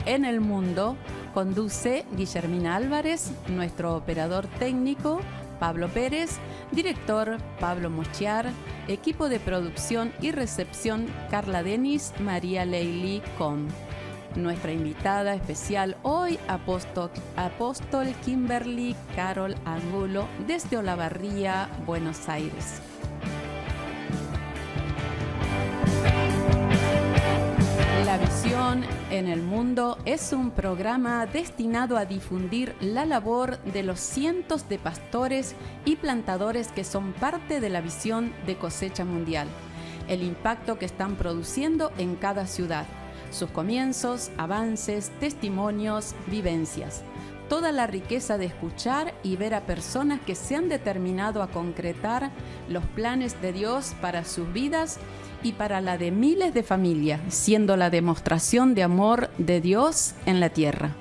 en el Mundo conduce Guillermina Álvarez, nuestro operador técnico Pablo Pérez, director Pablo Mochiar, equipo de producción y recepción Carla Denis, María Leili Com. Nuestra invitada especial hoy, apóstol Kimberly Carol Angulo, desde Olavarría, Buenos Aires. La Visión en el Mundo es un programa destinado a difundir la labor de los cientos de pastores y plantadores que son parte de la visión de Cosecha Mundial, el impacto que están produciendo en cada ciudad, sus comienzos, avances, testimonios, vivencias. Toda la riqueza de escuchar y ver a personas que se han determinado a concretar los planes de Dios para sus vidas y para la de miles de familias, siendo la demostración de amor de Dios en la tierra.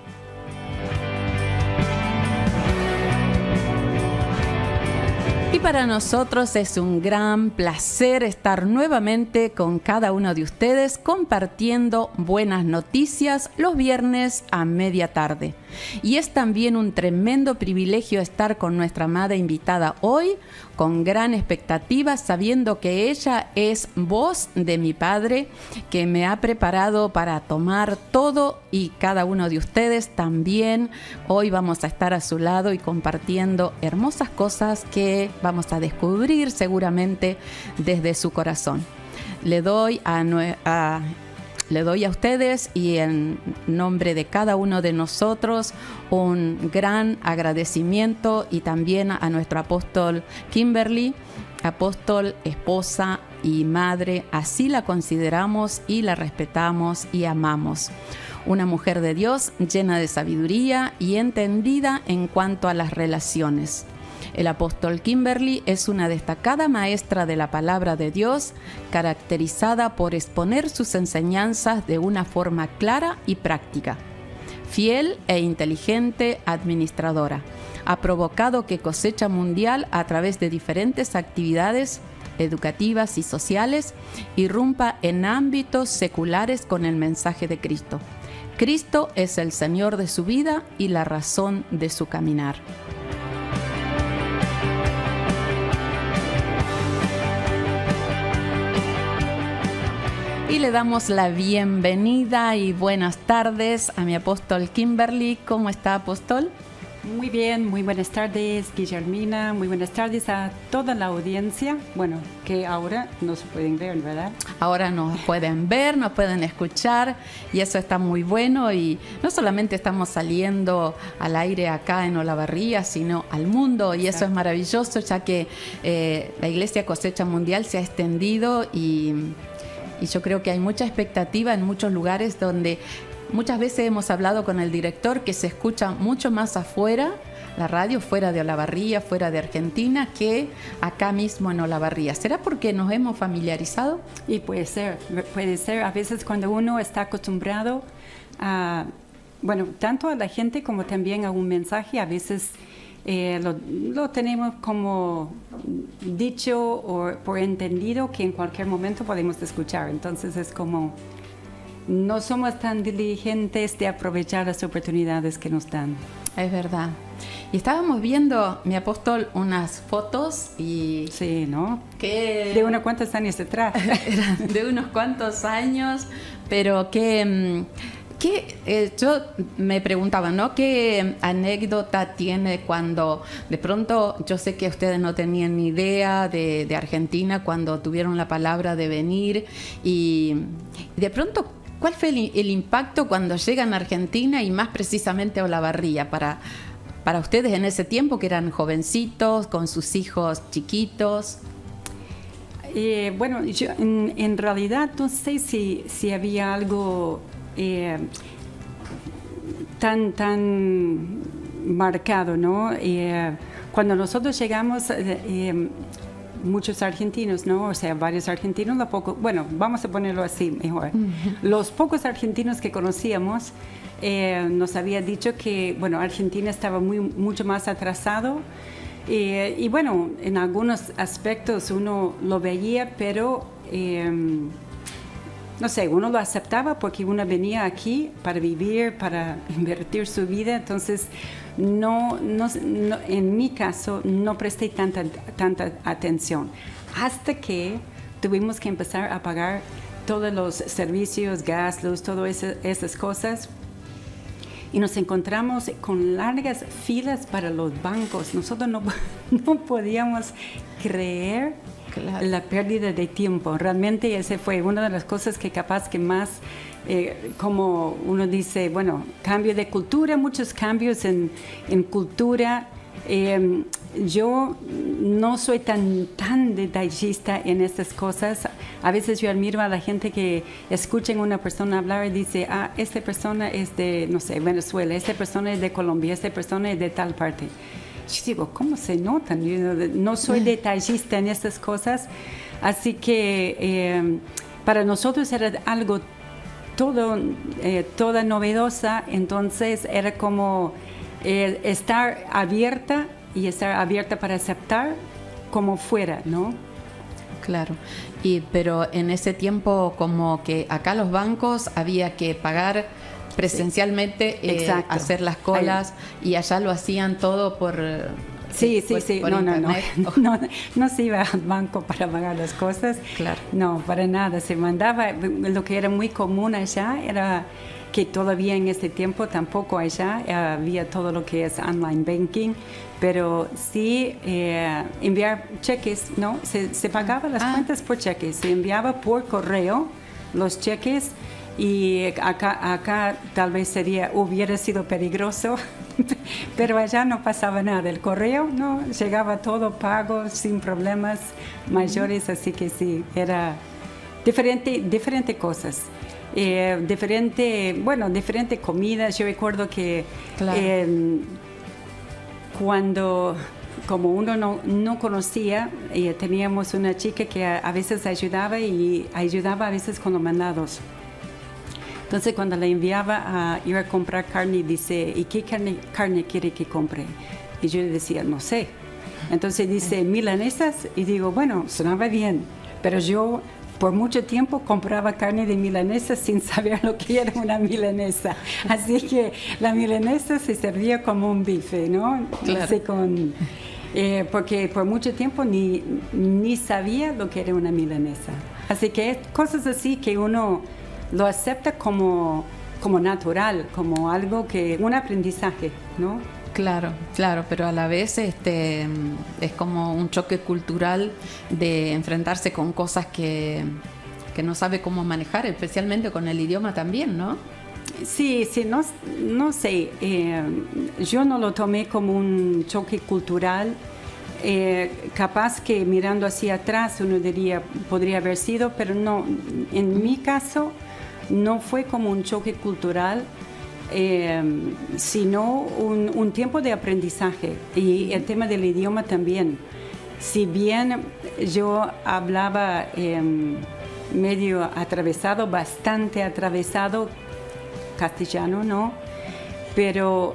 Y para nosotros es un gran placer estar nuevamente con cada uno de ustedes compartiendo buenas noticias los viernes a media tarde. Y es también un tremendo privilegio estar con nuestra amada invitada hoy, con gran expectativa, sabiendo que ella es voz de mi Padre, que me ha preparado para tomar todo y cada uno de ustedes también. Hoy vamos a estar a su lado y compartiendo hermosas cosas que vamos a descubrir seguramente desde su corazón. Le doy a ustedes y en nombre de cada uno de nosotros un gran agradecimiento, y también a nuestro apóstol Kimberly, apóstol, esposa y madre. Así la consideramos y la respetamos y amamos. Una mujer de Dios llena de sabiduría y entendida en cuanto a las relaciones. El apóstol Kimberly es una destacada maestra de la palabra de Dios, caracterizada por exponer sus enseñanzas de una forma clara y práctica. Fiel e inteligente administradora, ha provocado que Cosecha Mundial, a través de diferentes actividades educativas y sociales, irrumpa en ámbitos seculares con el mensaje de Cristo. Cristo es el Señor de su vida y la razón de su caminar. Y le damos la bienvenida y buenas tardes a mi apóstol Kimberly. ¿Cómo está, apóstol? Muy bien, muy buenas tardes, Guillermina. Muy buenas tardes a toda la audiencia. Bueno, que ahora no se pueden ver, ¿verdad? Ahora nos pueden ver, nos pueden escuchar, y eso está muy bueno. Y no solamente estamos saliendo al aire acá en Olavarría, sino al mundo. Y eso es maravilloso, ya que la Iglesia Cosecha Mundial se ha extendido y yo creo que hay mucha expectativa en muchos lugares donde muchas veces hemos hablado con el director que se escucha mucho más afuera, la radio fuera de Olavarría, fuera de Argentina, que acá mismo en Olavarría. ¿Será porque nos hemos familiarizado? Y puede ser. A veces cuando uno está acostumbrado a, bueno, tanto a la gente como también a un mensaje, a veces lo tenemos como dicho o por entendido que en cualquier momento podemos escuchar. Entonces es como no somos tan diligentes de aprovechar las oportunidades que nos dan. Es verdad. Y estábamos viendo, mi apóstol, unas fotos y... Sí, ¿no? Que de unos cuantos años atrás. De unos cuantos años, pero que... yo me preguntaba, ¿no? ¿Qué anécdota tiene cuando de pronto, yo sé que ustedes no tenían ni idea de Argentina cuando tuvieron la palabra de venir, y de pronto, ¿cuál fue el impacto cuando llegan a Argentina y más precisamente a Olavarría para ustedes en ese tiempo, que eran jovencitos, con sus hijos chiquitos? Bueno, yo en realidad no sé si había algo tan marcado, ¿no? Cuando nosotros llegamos, muchos argentinos, ¿no? O sea, varios argentinos, bueno, vamos a ponerlo así mejor. Los pocos argentinos que conocíamos nos había dicho que, bueno, Argentina estaba mucho más atrasado. Y bueno, en algunos aspectos uno lo veía, pero no sé, uno lo aceptaba porque uno venía aquí para vivir, para invertir su vida, entonces en mi caso no presté tanta atención hasta que tuvimos que empezar a pagar todos los servicios, gas, luz, todas esas cosas. Y nos encontramos con largas filas para los bancos. Nosotros no podíamos creer la pérdida de tiempo. Realmente esa fue una de las cosas que capaz que más, como uno dice, bueno, cambio de cultura, muchos cambios en cultura. Yo no soy tan detallista en estas cosas. A veces yo admiro a la gente que escuchan a una persona hablar y dice, esta persona es de, no sé, Venezuela, esta persona es de Colombia, esta persona es de tal parte. Yo digo, ¿cómo se notan? Yo no soy detallista en estas cosas. Así que para nosotros era algo toda novedosa. Entonces era como estar abierta para aceptar como fuera, ¿no? Claro, pero en ese tiempo como que acá los bancos había que pagar presencialmente, hacer las colas, y allá lo hacían todo por... Sí. Por No se iba al banco para pagar las cosas. Claro. No, para nada. Se mandaba, lo que era muy común allá era que todavía en este tiempo tampoco allá había todo lo que es online banking, pero sí enviar cheques, ¿no? Se pagaban las cuentas por cheques, se enviaba por correo los cheques, y acá tal vez hubiera sido peligroso, pero allá no pasaba nada. El correo, no, llegaba todo pago sin problemas mayores, así que sí, era diferente cosas. Diferentes comidas. Yo recuerdo que cuando, como uno no conocía, teníamos una chica que a veces ayudaba a veces con los mandados. Entonces cuando la enviaba a ir a comprar carne, dice, ¿y qué carne quiere que compre? Y yo le decía, no sé. Entonces dice, milanesas, y digo, bueno, sonaba bien, pero yo por mucho tiempo compraba carne de milanesa sin saber lo que era una milanesa. Así que la milanesa se servía como un bife, ¿no? Claro. Así porque por mucho tiempo ni sabía lo que era una milanesa. Así que cosas así que uno lo acepta como natural, como algo un aprendizaje, ¿no? Claro, pero a la vez es como un choque cultural de enfrentarse con cosas que no sabe cómo manejar, especialmente con el idioma también, ¿no? Sí, no sé, yo no lo tomé como un choque cultural. Capaz que mirando hacia atrás uno diría, podría haber sido, pero no, en mi caso no fue como un choque cultural, sino un tiempo de aprendizaje, y el tema del idioma también. Si bien yo hablaba medio atravesado, bastante atravesado castellano, ¿no? Pero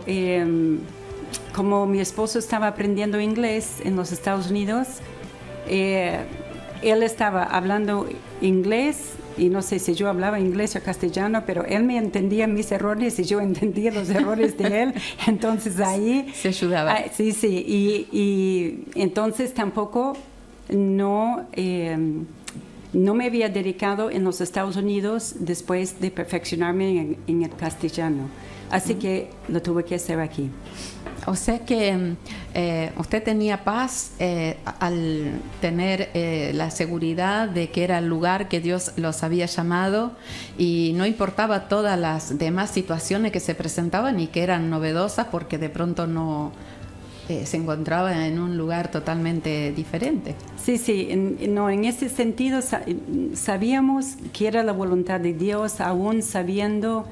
como mi esposo estaba aprendiendo inglés en los Estados Unidos, él estaba hablando inglés, y no sé si yo hablaba inglés o castellano, pero él me entendía mis errores y yo entendía los errores de él. Entonces ahí... Se ayudaba. Sí. Y entonces tampoco no me había dedicado en los Estados Unidos después de perfeccionarme en el castellano. Así que lo tuve que hacer aquí. O sea que usted tenía paz al tener la seguridad de que era el lugar que Dios los había llamado, y no importaba todas las demás situaciones que se presentaban y que eran novedosas, porque de pronto no se encontraba en un lugar totalmente diferente. Sí, en ese sentido sabíamos que era la voluntad de Dios, aún sabiendo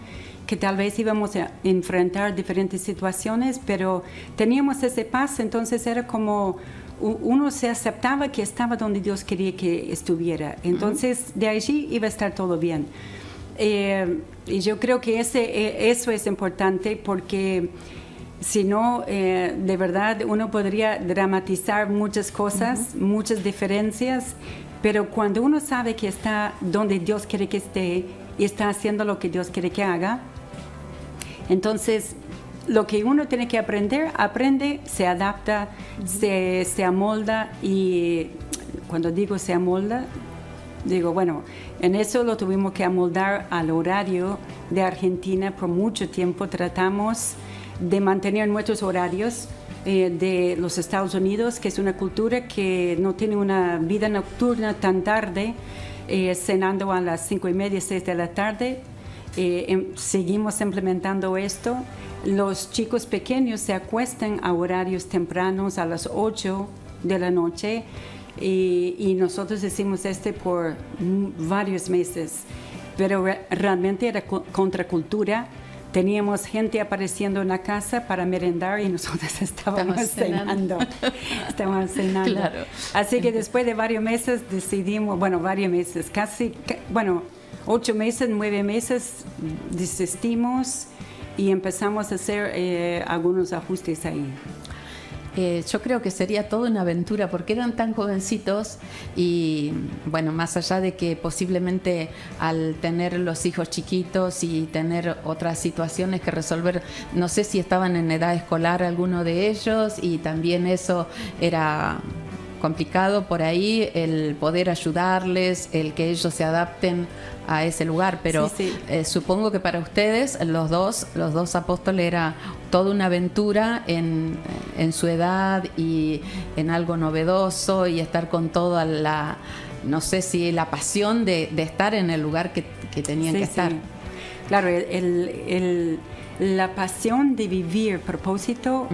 que tal vez íbamos a enfrentar diferentes situaciones, pero teníamos ese paz. Entonces era como uno se aceptaba que estaba donde Dios quería que estuviera. Entonces de allí iba a estar todo bien. Y yo creo que eso es importante, porque Si no, de verdad, uno podría dramatizar muchas cosas, muchas diferencias, pero cuando uno sabe que está donde Dios quiere que esté y está haciendo lo que Dios quiere que haga, entonces lo que uno tiene que aprender, aprende, se adapta, se amolda, y cuando digo se amolda, digo, bueno, en eso lo tuvimos que amoldar al horario de Argentina. Por mucho tiempo tratamos de mantener nuestros horarios de los Estados Unidos, que es una cultura que no tiene una vida nocturna tan tarde, cenando a las 5:30, 6 de la tarde. Seguimos implementando esto. Los chicos pequeños se acuestan a horarios tempranos, a las 8 de la noche, y nosotros hicimos por varios meses, pero realmente era contracultura. Teníamos gente apareciendo en la casa para merendar y nosotros estábamos cenando. Estábamos cenando. Claro. Así que después de varios meses decidimos, varios meses, 8 meses, 9 meses, desistimos y empezamos a hacer algunos ajustes ahí. Yo creo que sería toda una aventura porque eran tan jovencitos y bueno, más allá de que posiblemente al tener los hijos chiquitos y tener otras situaciones que resolver, no sé si estaban en edad escolar alguno de ellos, y también eso era complicado por ahí, el poder ayudarles, el que ellos se adapten a ese lugar, pero sí. Supongo que para ustedes los dos apóstoles era toda una aventura en su edad y en algo novedoso, y estar con toda la, no sé si la pasión de estar en el lugar que tenían que estar. Sí. Claro, la pasión de vivir propósito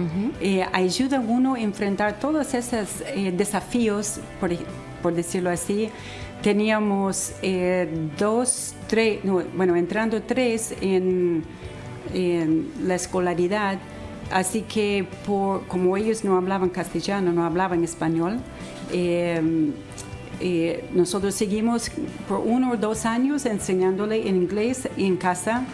ayuda a uno a enfrentar todos esos desafíos, por decirlo así. Teníamos entrando 3 en la escolaridad, así que como ellos no hablaban castellano, no hablaban español, nosotros seguimos por 1 o 2 años enseñándole en inglés en casa.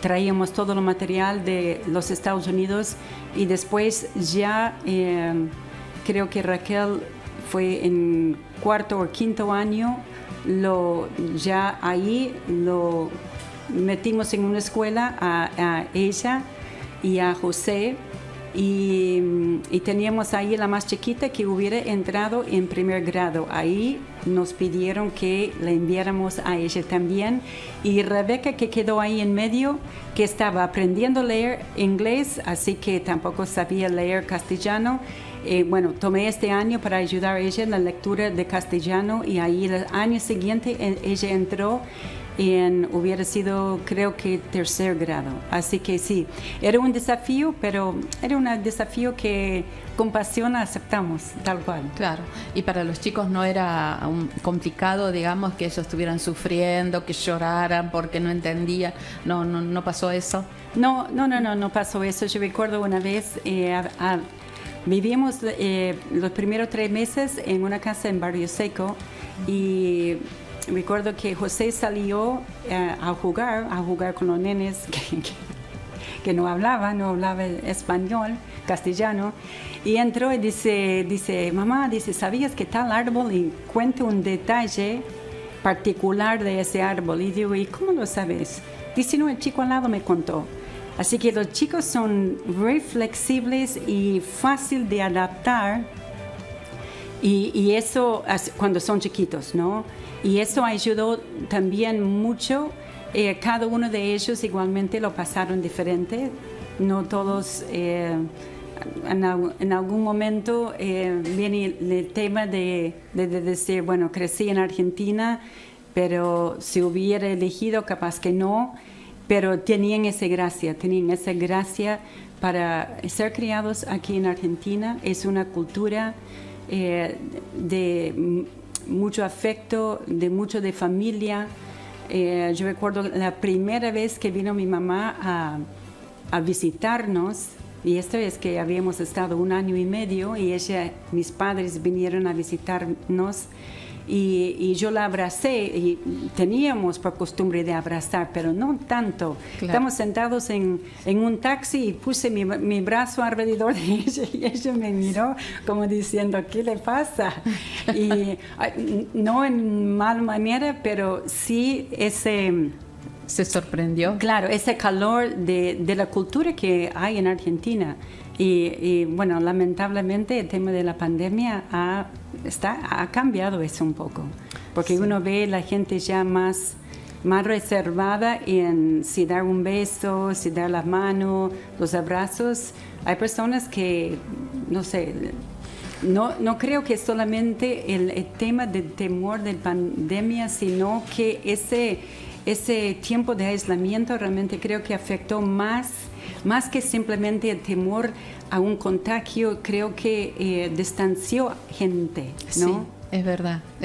Traíamos todo el material de los Estados Unidos, y después ya creo que Raquel fue en 4º o 5º año, ya ahí lo metimos en una escuela a ella y a José, y teníamos ahí la más chiquita que hubiera entrado en 1er grado. Ahí nos pidieron que la enviáramos a ella también, y Rebeca, que quedó ahí en medio, que estaba aprendiendo a leer inglés, así que tampoco sabía leer castellano. Tomé este año para ayudar a ella en la lectura de castellano, y ahí el año siguiente ella entró hubiera sido, creo que 3er grado. Así que sí, era un desafío, pero era un desafío que con pasión aceptamos, tal cual. Claro, y para los chicos no era complicado, digamos, que ellos estuvieran sufriendo, que lloraran porque no entendían. No pasó eso. No pasó eso. Yo recuerdo una vez, vivíamos los primeros 3 meses en una casa en Barrio Seco, y recuerdo que José salió a jugar con los nenes que no hablaba español, castellano, y entró y dice, mamá, ¿sabías que tal árbol? Y cuenta un detalle particular de ese árbol. Y digo, ¿y cómo lo sabes? Dice, no, el chico al lado me contó. Así que los chicos son muy flexibles y fácil de adaptar, y eso cuando son chiquitos, ¿no? Y eso ayudó también mucho. Cada uno de ellos igualmente lo pasaron diferente. No todos, en algún momento viene el tema de decir, bueno, crecí en Argentina, pero si hubiera elegido, capaz que no. Pero tenían esa gracia para ser criados aquí en Argentina. Es una cultura de mucho afecto, mucho de familia. Yo recuerdo la primera vez que vino mi mamá a visitarnos, Y esto es que habíamos estado 1 año y medio y mis padres vinieron a visitarnos y yo la abracé y teníamos por costumbre de abrazar, pero no tanto. Claro. Estamos sentados en un taxi y puse mi brazo alrededor de ella y ella me miró como diciendo, ¿qué le pasa? Y no en mala manera, pero sí ¿Se sorprendió? Claro, ese calor de la cultura que hay en Argentina. Y bueno, lamentablemente el tema de la pandemia ha cambiado eso un poco. Porque uno ve la gente ya más reservada en si dar un beso, si dar la mano, los abrazos. Hay personas que, no sé, no creo que solamente el tema del temor de pandemia, sino que ese tiempo de aislamiento realmente creo que afectó más que simplemente el temor a un contagio, creo que distanció gente, ¿no? Sí, es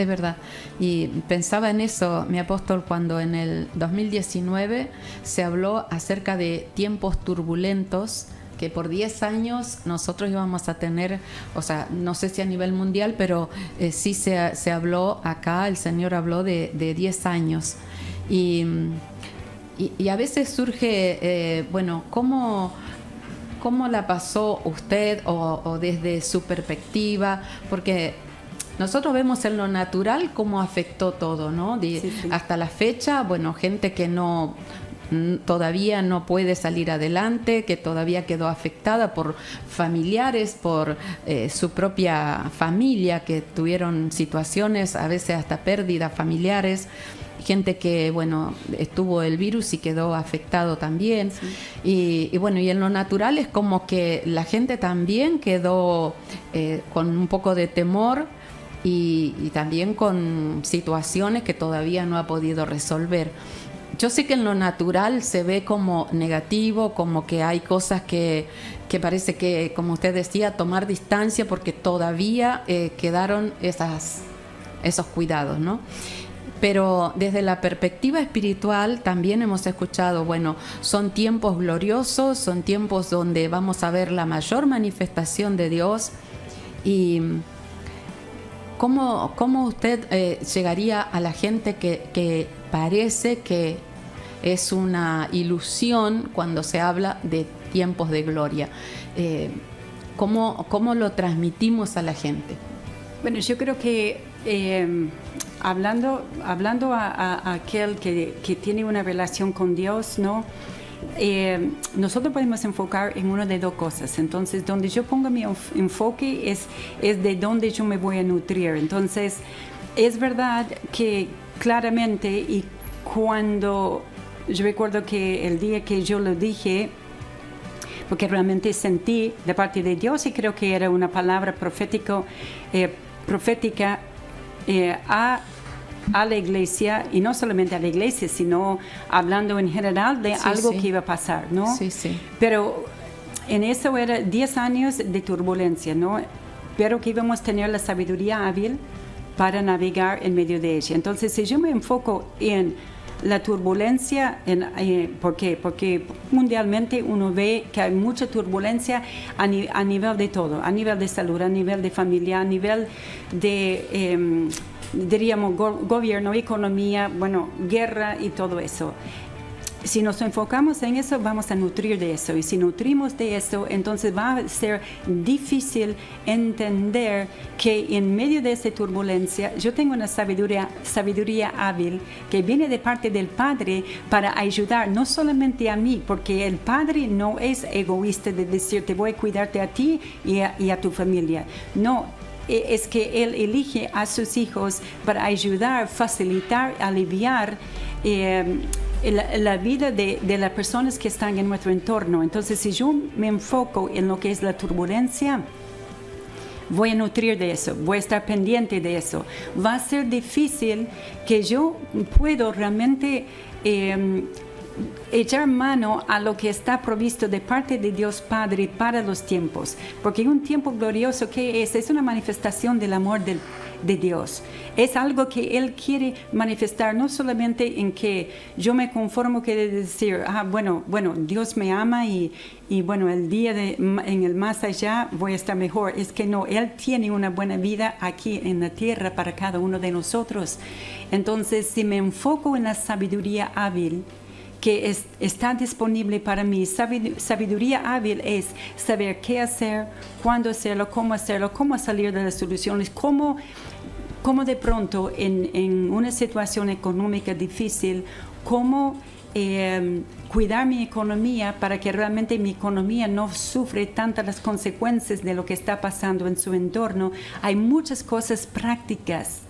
verdad. Y pensaba en eso, mi apóstol, cuando en el 2019 se habló acerca de tiempos turbulentos, que por 10 años nosotros íbamos a tener, o sea, no sé si a nivel mundial, pero sí se habló acá, el Señor habló de 10 años. Y a veces surge, bueno, ¿cómo la pasó usted o desde su perspectiva? Porque nosotros vemos en lo natural cómo afectó todo, ¿no? Sí. Hasta la fecha, bueno, gente que todavía no puede salir adelante, que todavía quedó afectada por familiares, por su propia familia, que tuvieron situaciones, a veces hasta pérdidas familiares. Gente que, bueno, estuvo el virus y quedó afectado también. Sí. Y bueno, y en lo natural es como que la gente también quedó con un poco de temor y también con situaciones que todavía no ha podido resolver. Yo sé que en lo natural se ve como negativo, como que hay cosas que parece que, como usted decía, tomar distancia porque todavía quedaron esos cuidados, ¿no? Pero desde la perspectiva espiritual también hemos escuchado, bueno, son tiempos gloriosos, son tiempos donde vamos a ver la mayor manifestación de Dios. Y ¿cómo usted llegaría a la gente que parece que es una ilusión cuando se habla de tiempos de gloria? ¿Cómo lo transmitimos a la gente? Bueno, yo creo que hablando a aquel que tiene una relación con Dios, ¿no? Nosotros podemos enfocar en una de dos cosas. Entonces, donde yo pongo mi enfoque es de donde yo me voy a nutrir. Entonces, es verdad que claramente, y cuando yo recuerdo que el día que yo lo dije, porque realmente sentí de parte de Dios y creo que era una palabra profética a la iglesia, y no solamente a la iglesia, sino hablando en general de algo que iba a pasar, ¿no? Sí. Pero en eso era 10 años de turbulencia, ¿no? Pero que íbamos a tener la sabiduría hábil para navegar en medio de ella. Entonces, si yo me enfoco en la turbulencia, ¿por qué? Porque mundialmente uno ve que hay mucha turbulencia a nivel de todo, a nivel de salud, a nivel de familia, a nivel de, diríamos, gobierno, economía, bueno, guerra y todo eso. Si nos enfocamos en eso, vamos a nutrir de eso. Y si nutrimos de eso, entonces va a ser difícil entender que en medio de esa turbulencia, yo tengo una sabiduría hábil que viene de parte del Padre para ayudar no solamente a mí, porque el Padre no es egoísta de decir, te voy a cuidarte a ti y a tu familia. No, es que Él elige a sus hijos para ayudar, facilitar, aliviar la vida de las personas que están en nuestro entorno. Entonces, si yo me enfoco en lo que es la turbulencia, voy a nutrir de eso, voy a estar pendiente de eso. Va a ser difícil que yo puedo realmente echar mano a lo que está provisto de parte de Dios Padre para los tiempos. Porque un tiempo glorioso, ¿qué es? Es una manifestación del amor de Dios. Es algo que Él quiere manifestar, no solamente en que yo me conformo, quiere decir, bueno, Dios me ama y bueno, el día en el más allá voy a estar mejor. Es que no, Él tiene una buena vida aquí en la tierra para cada uno de nosotros. Entonces, si me enfoco en la sabiduría hábil, que está disponible para mí. Sabiduría hábil es saber qué hacer, cuándo hacerlo, cómo salir de las soluciones, cómo de pronto en una situación económica difícil, cómo cuidar mi economía para que realmente mi economía no sufre tantas las consecuencias de lo que está pasando en su entorno. Hay muchas cosas prácticas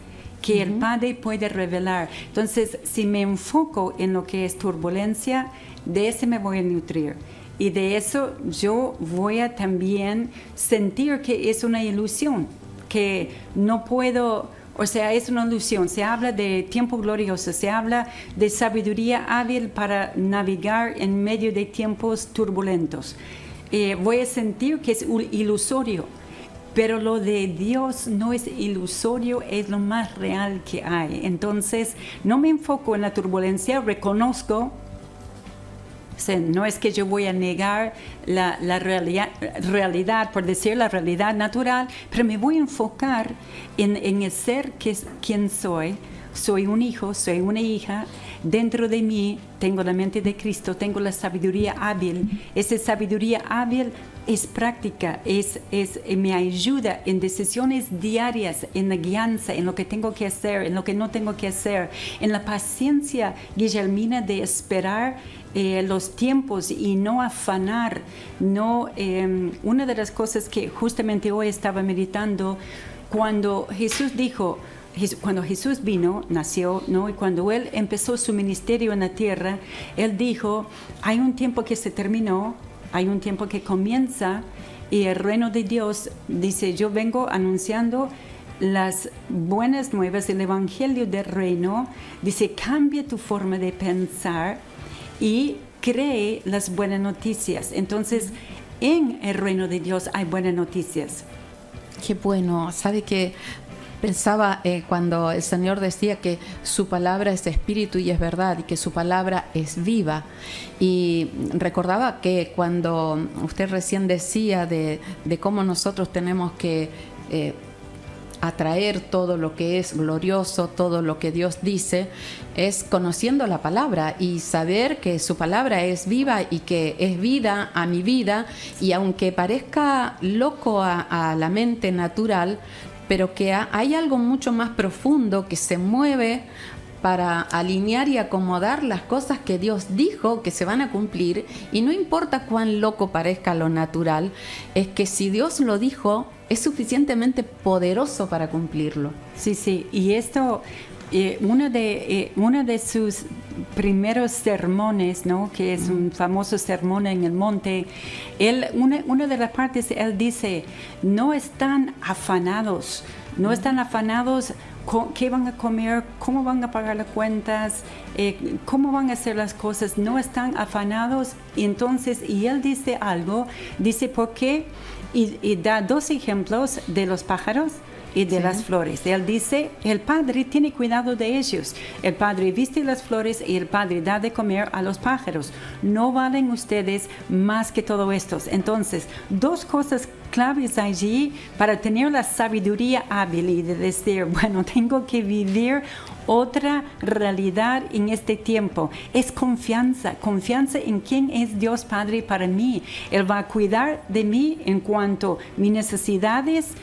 que el Padre puede revelar. Entonces, si me enfoco en lo que es turbulencia, de eso me voy a nutrir. Y de eso yo voy a también sentir que es una ilusión, que no puedo, o sea, es una ilusión. Se habla de tiempo glorioso, se habla de sabiduría hábil para navegar en medio de tiempos turbulentos. Voy a sentir que es ilusorio. Pero lo de Dios no es ilusorio, es lo más real que hay. Entonces, no me enfoco en la turbulencia, reconozco, o sea, no es que yo voy a negar la realidad, por decir la realidad natural, pero me voy a enfocar en el ser quien soy. Soy un hijo, soy una hija. Dentro de mí tengo la mente de Cristo, tengo la sabiduría hábil. Esa sabiduría hábil es práctica, me ayuda en decisiones diarias, en la guianza, en lo que tengo que hacer, en lo que no tengo que hacer, en la paciencia, Guillermina, de esperar los tiempos y no afanar. Una de las cosas que justamente hoy estaba meditando, cuando Jesús vino, nació, ¿no? Y cuando Él empezó su ministerio en la tierra, Él dijo, hay un tiempo que se terminó, hay un tiempo que comienza, y el reino de Dios, dice, yo vengo anunciando las buenas nuevas, el evangelio del reino. Dice, cambia tu forma de pensar y cree las buenas noticias. Entonces, en el reino de Dios hay buenas noticias. Qué bueno. ¿Sabe qué? Pensaba cuando el Señor decía que su palabra es espíritu y es verdad, y que su palabra es viva. Y recordaba que cuando usted recién decía de cómo nosotros tenemos que atraer todo lo que es glorioso, todo lo que Dios dice, es conociendo la palabra y saber que su palabra es viva y que es vida a mi vida. Y aunque parezca loco a la mente natural, pero que hay algo mucho más profundo que se mueve para alinear y acomodar las cosas que Dios dijo que se van a cumplir. Y no importa cuán loco parezca lo natural, es que si Dios lo dijo, es suficientemente poderoso para cumplirlo. Sí, y esto, uno de sus primeros sermones, ¿no? Que es un famoso sermón en el monte, una de las partes, él dice, no están afanados, qué van a comer, cómo van a pagar las cuentas, cómo van a hacer las cosas, no están afanados. Y entonces, y él dice algo, dice, ¿por qué? Y da dos ejemplos de los pájaros y de las flores. Él dice, el Padre tiene cuidado de ellos. El Padre viste las flores y el Padre da de comer a los pájaros. ¿No valen ustedes más que todo estos? Entonces, dos cosas claves allí para tener la sabiduría hábil y de decir, bueno, tengo que vivir otra realidad en este tiempo. Es confianza en quién es Dios Padre para mí. Él va a cuidar de mí en cuanto a mis necesidades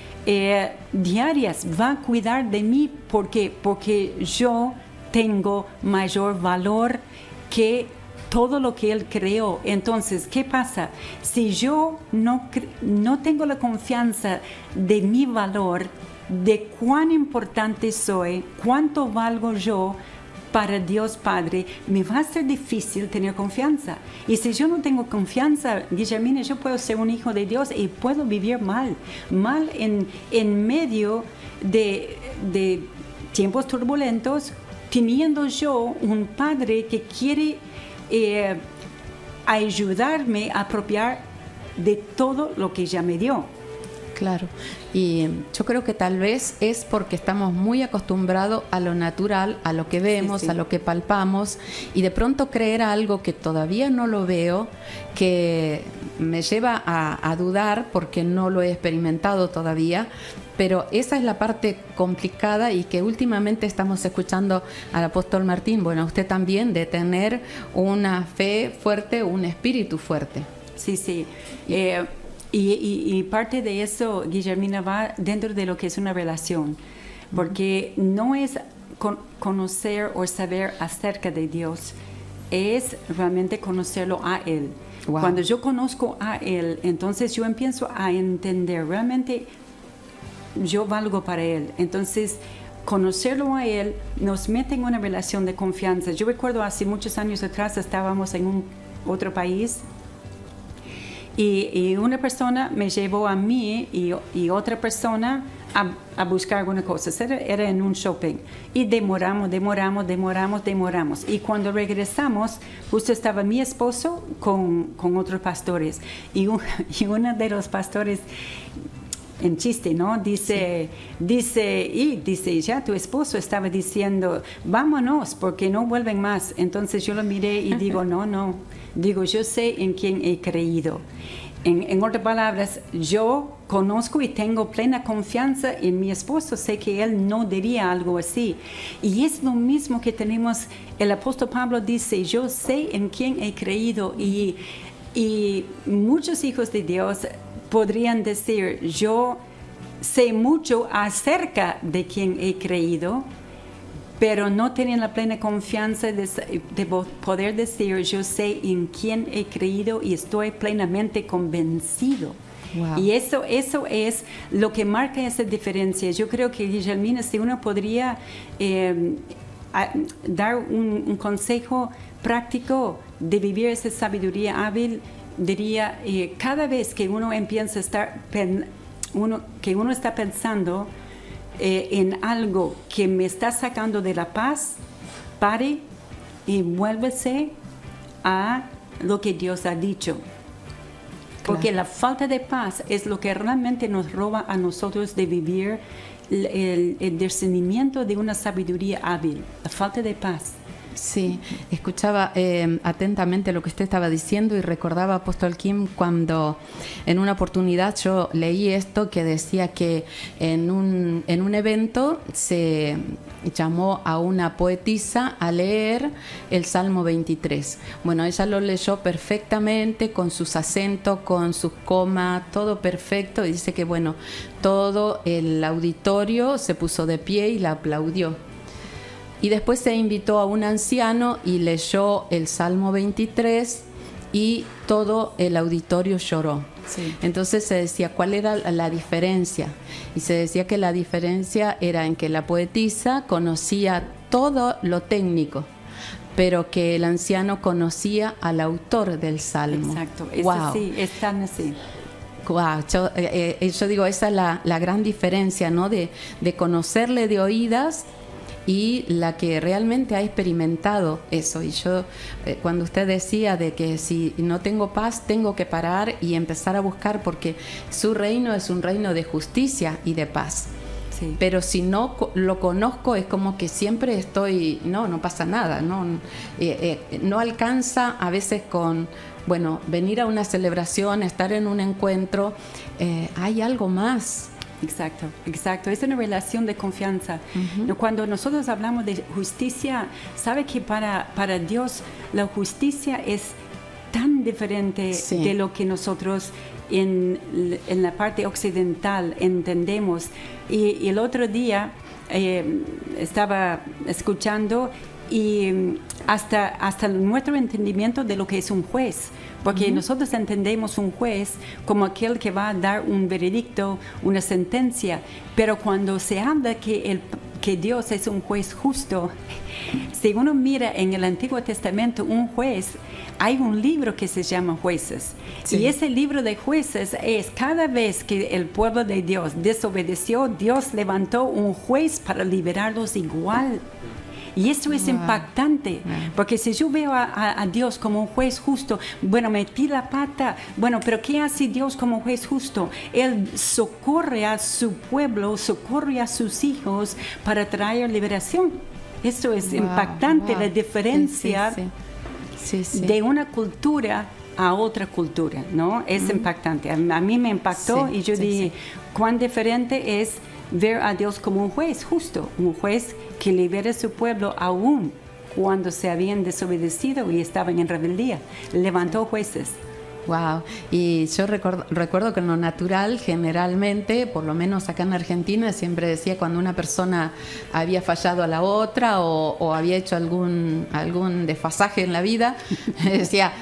diarias, va a cuidar de mí porque yo tengo mayor valor que todo lo que Él creó. Entonces, ¿qué pasa? Si yo no tengo la confianza de mi valor, de cuán importante soy, cuánto valgo yo para Dios Padre, me va a ser difícil tener confianza. Y si yo no tengo confianza, Guillermina, yo puedo ser un hijo de Dios y puedo vivir mal en medio de tiempos turbulentos, teniendo yo un Padre que quiere ayudarme a apropiar de todo lo que ella me dio. Claro, y yo creo que tal vez es porque estamos muy acostumbrados a lo natural, a lo que vemos, sí. A lo que palpamos, y de pronto creer algo que todavía no lo veo, que me lleva a dudar porque no lo he experimentado todavía, pero esa es la parte complicada y que últimamente estamos escuchando al apóstol Martín, bueno, usted también, de tener una fe fuerte, un espíritu fuerte. Sí, sí. Y parte de eso, Guillermina, va dentro de lo que es una relación, porque no es conocer o saber acerca de Dios, es realmente conocerlo a Él. Wow. Cuando yo conozco a Él, entonces yo empiezo a entender, realmente yo valgo para Él. Entonces, conocerlo a Él nos mete en una relación de confianza. Yo recuerdo hace muchos años atrás estábamos en otro país, y una persona me llevó a mí y otra persona a buscar alguna cosa. Era en un shopping. Y demoramos. Y cuando regresamos, justo estaba mi esposo con otros pastores. Y uno de los pastores, en chiste, ¿no? Dice, ya tu esposo estaba diciendo, vámonos, porque no vuelven más. Entonces yo lo miré y digo, no. Digo, yo sé en quién he creído. En otras palabras, yo conozco y tengo plena confianza en mi esposo. Sé que él no diría algo así. Y es lo mismo que tenemos. El apóstol Pablo dice, yo sé en quién he creído. Y muchos hijos de Dios podrían decir, yo sé mucho acerca de quien he creído, pero no tienen la plena confianza de poder decir, yo sé en quién he creído y estoy plenamente convencido. Wow. Y eso es lo que marca esa diferencia. Yo creo que, Guillermina, si uno podría dar un consejo práctico de vivir esa sabiduría hábil, diría, cada vez que uno empieza a estar, que uno está pensando en algo que me está sacando de la paz, pare y vuélvese a lo que Dios ha dicho. Porque la falta de paz es lo que realmente nos roba a nosotros de vivir el discernimiento de una sabiduría hábil, la falta de paz. Sí, escuchaba atentamente lo que usted estaba diciendo y recordaba, apóstol Kim, cuando en una oportunidad yo leí esto que decía que en un evento se llamó a una poetisa a leer el Salmo 23. Bueno, ella lo leyó perfectamente, con sus acentos, con sus comas, todo perfecto, y dice que bueno, todo el auditorio se puso de pie y la aplaudió. Y después se invitó a un anciano y leyó el Salmo 23 y todo el auditorio lloró. Sí. Entonces se decía cuál era la diferencia. Y se decía que la diferencia era en que la poetisa conocía todo lo técnico, pero que el anciano conocía al autor del Salmo. Exacto, eso wow. Sí, es tan así. Wow, yo digo, esa es la gran diferencia, ¿no? De conocerle de oídas y la que realmente ha experimentado eso. Y yo, cuando usted decía de que si no tengo paz, tengo que parar y empezar a buscar, porque su reino es un reino de justicia y de paz. Sí. Pero si no lo conozco, es como que siempre estoy, no pasa nada, no alcanza a veces con, bueno, venir a una celebración, estar en un encuentro, hay algo más. Exacto. Es una relación de confianza. Uh-huh. Cuando nosotros hablamos de justicia, sabe que para Dios la justicia es tan diferente sí. de lo que nosotros en la parte occidental entendemos. Y el otro día estaba escuchando y hasta nuestro entendimiento de lo que es un juez. Porque nosotros entendemos un juez como aquel que va a dar un veredicto, una sentencia, pero cuando se habla que Dios es un juez justo, si uno mira en el Antiguo Testamento un juez, hay un libro que se llama Jueces. Sí. Y ese libro de Jueces es cada vez que el pueblo de Dios desobedeció, Dios levantó un juez para liberarlos igual. Y eso es impactante, porque si yo veo a Dios como un juez justo, bueno, metí la pata, bueno, pero ¿qué hace Dios como juez justo? Él socorre a su pueblo, socorre a sus hijos para traer liberación. Eso es impactante, la diferencia de una cultura a otra cultura, ¿no? Es impactante. A mí me impactó y yo dije, cuán diferente es ver a Dios como un juez justo, un juez que libera a su pueblo aún cuando se habían desobedecido y estaban en rebeldía. Levantó jueces. Wow, y yo recuerdo que en lo natural generalmente, por lo menos acá en Argentina, siempre decía cuando una persona había fallado a la otra o había hecho algún desfasaje en la vida, decía,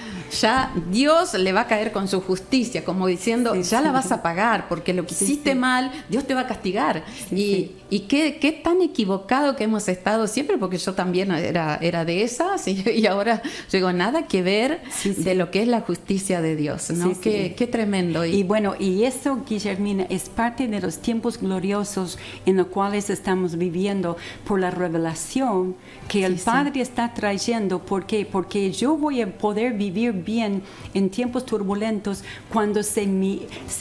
ya Dios le va a caer con su justicia, como diciendo, ya la vas a pagar, porque lo que hiciste mal, Dios te va a castigar. Y qué tan equivocado que hemos estado siempre, porque yo también era de esas, y ahora digo, nada que ver de lo que es la justicia de Dios, ¿no? Qué tremendo. Y bueno, y eso, Guillermina, es parte de los tiempos gloriosos en los cuales estamos viviendo por la revelación que el Padre está trayendo. ¿Por qué? Porque yo voy a poder vivir bien en tiempos turbulentos cuando se